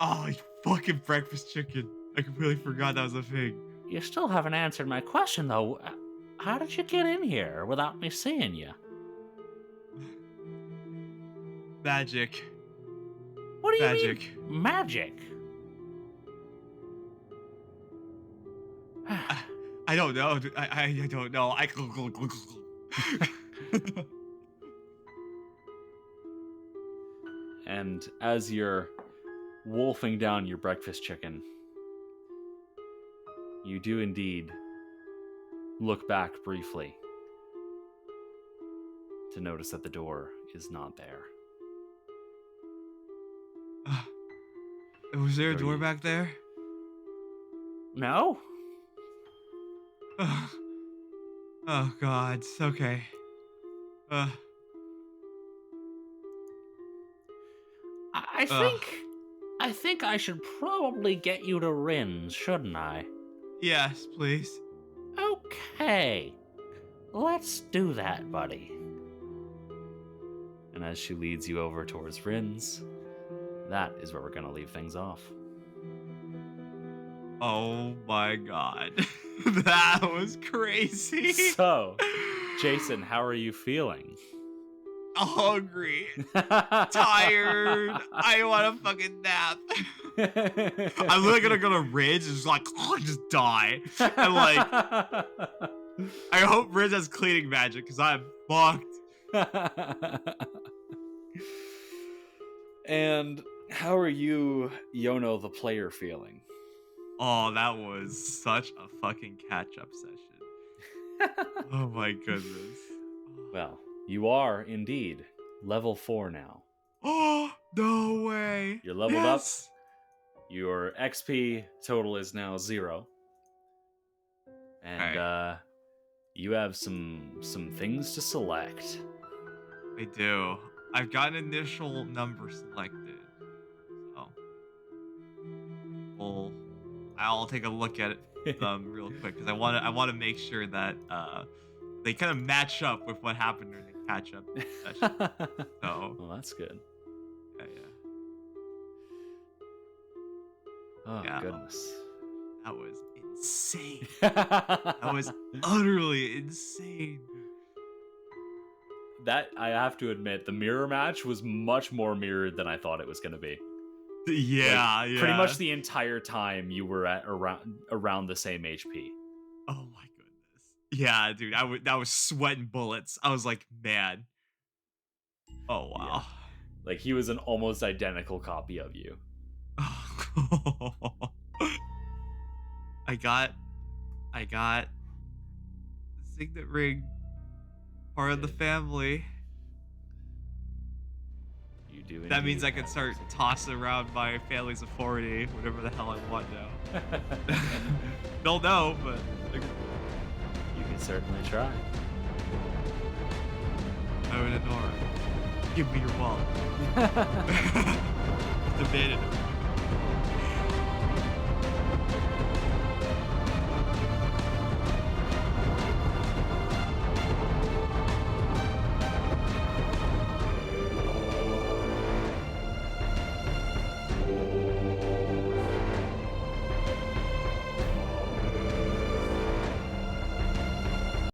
Oh, fucking breakfast chicken. I completely forgot that was a thing. You still haven't answered my question, though. How did you get in here without me seeing you? Magic. What do you mean? Magic? I don't know. I don't know. And as you're wolfing down your breakfast chicken, you do indeed look back briefly to notice that the door is not there. Was there a door back there? No. Oh God. Okay. I think I should probably get you to Rin's, shouldn't I? Yes, please. Okay. Let's do that, buddy. And as she leads you over towards Rin's, that is where we're going to leave things off. Oh my god. That was crazy. So, Jason, how are you feeling? Hungry. Tired. I want to fucking nap. I'm literally gonna go to Ridge and just like, just die. And like, I hope Ridge has cleaning magic because I'm fucked. And how are you, Yono the player, feeling? Oh, that was such a fucking catch-up session. Oh my goodness. Well, you are indeed level 4 now. Oh, no way. You're leveled up. Your XP total is now 0. And you have some things to select. I do. I've got an initial number selected. So I'll take a look at it real quick because I want to make sure that they kind of match up with what happened during the catch-up session. So, well, that's good. Yeah. Oh, yeah. Goodness. That was insane. That was utterly insane. That, I have to admit, the mirror match was much more mirrored than I thought it was going to be. Yeah, like, pretty much the entire time you were at around the same HP. Oh my goodness. Yeah, dude, that was sweating bullets. I was like, man. Oh wow. Yeah. Like he was an almost identical copy of you. I got the signet ring, part of the family. You do. That means I can start tossing around my family's authority, whatever the hell I want now. Don't know, but you can certainly try. Owen and Nora, give me your wallet. Demanded it.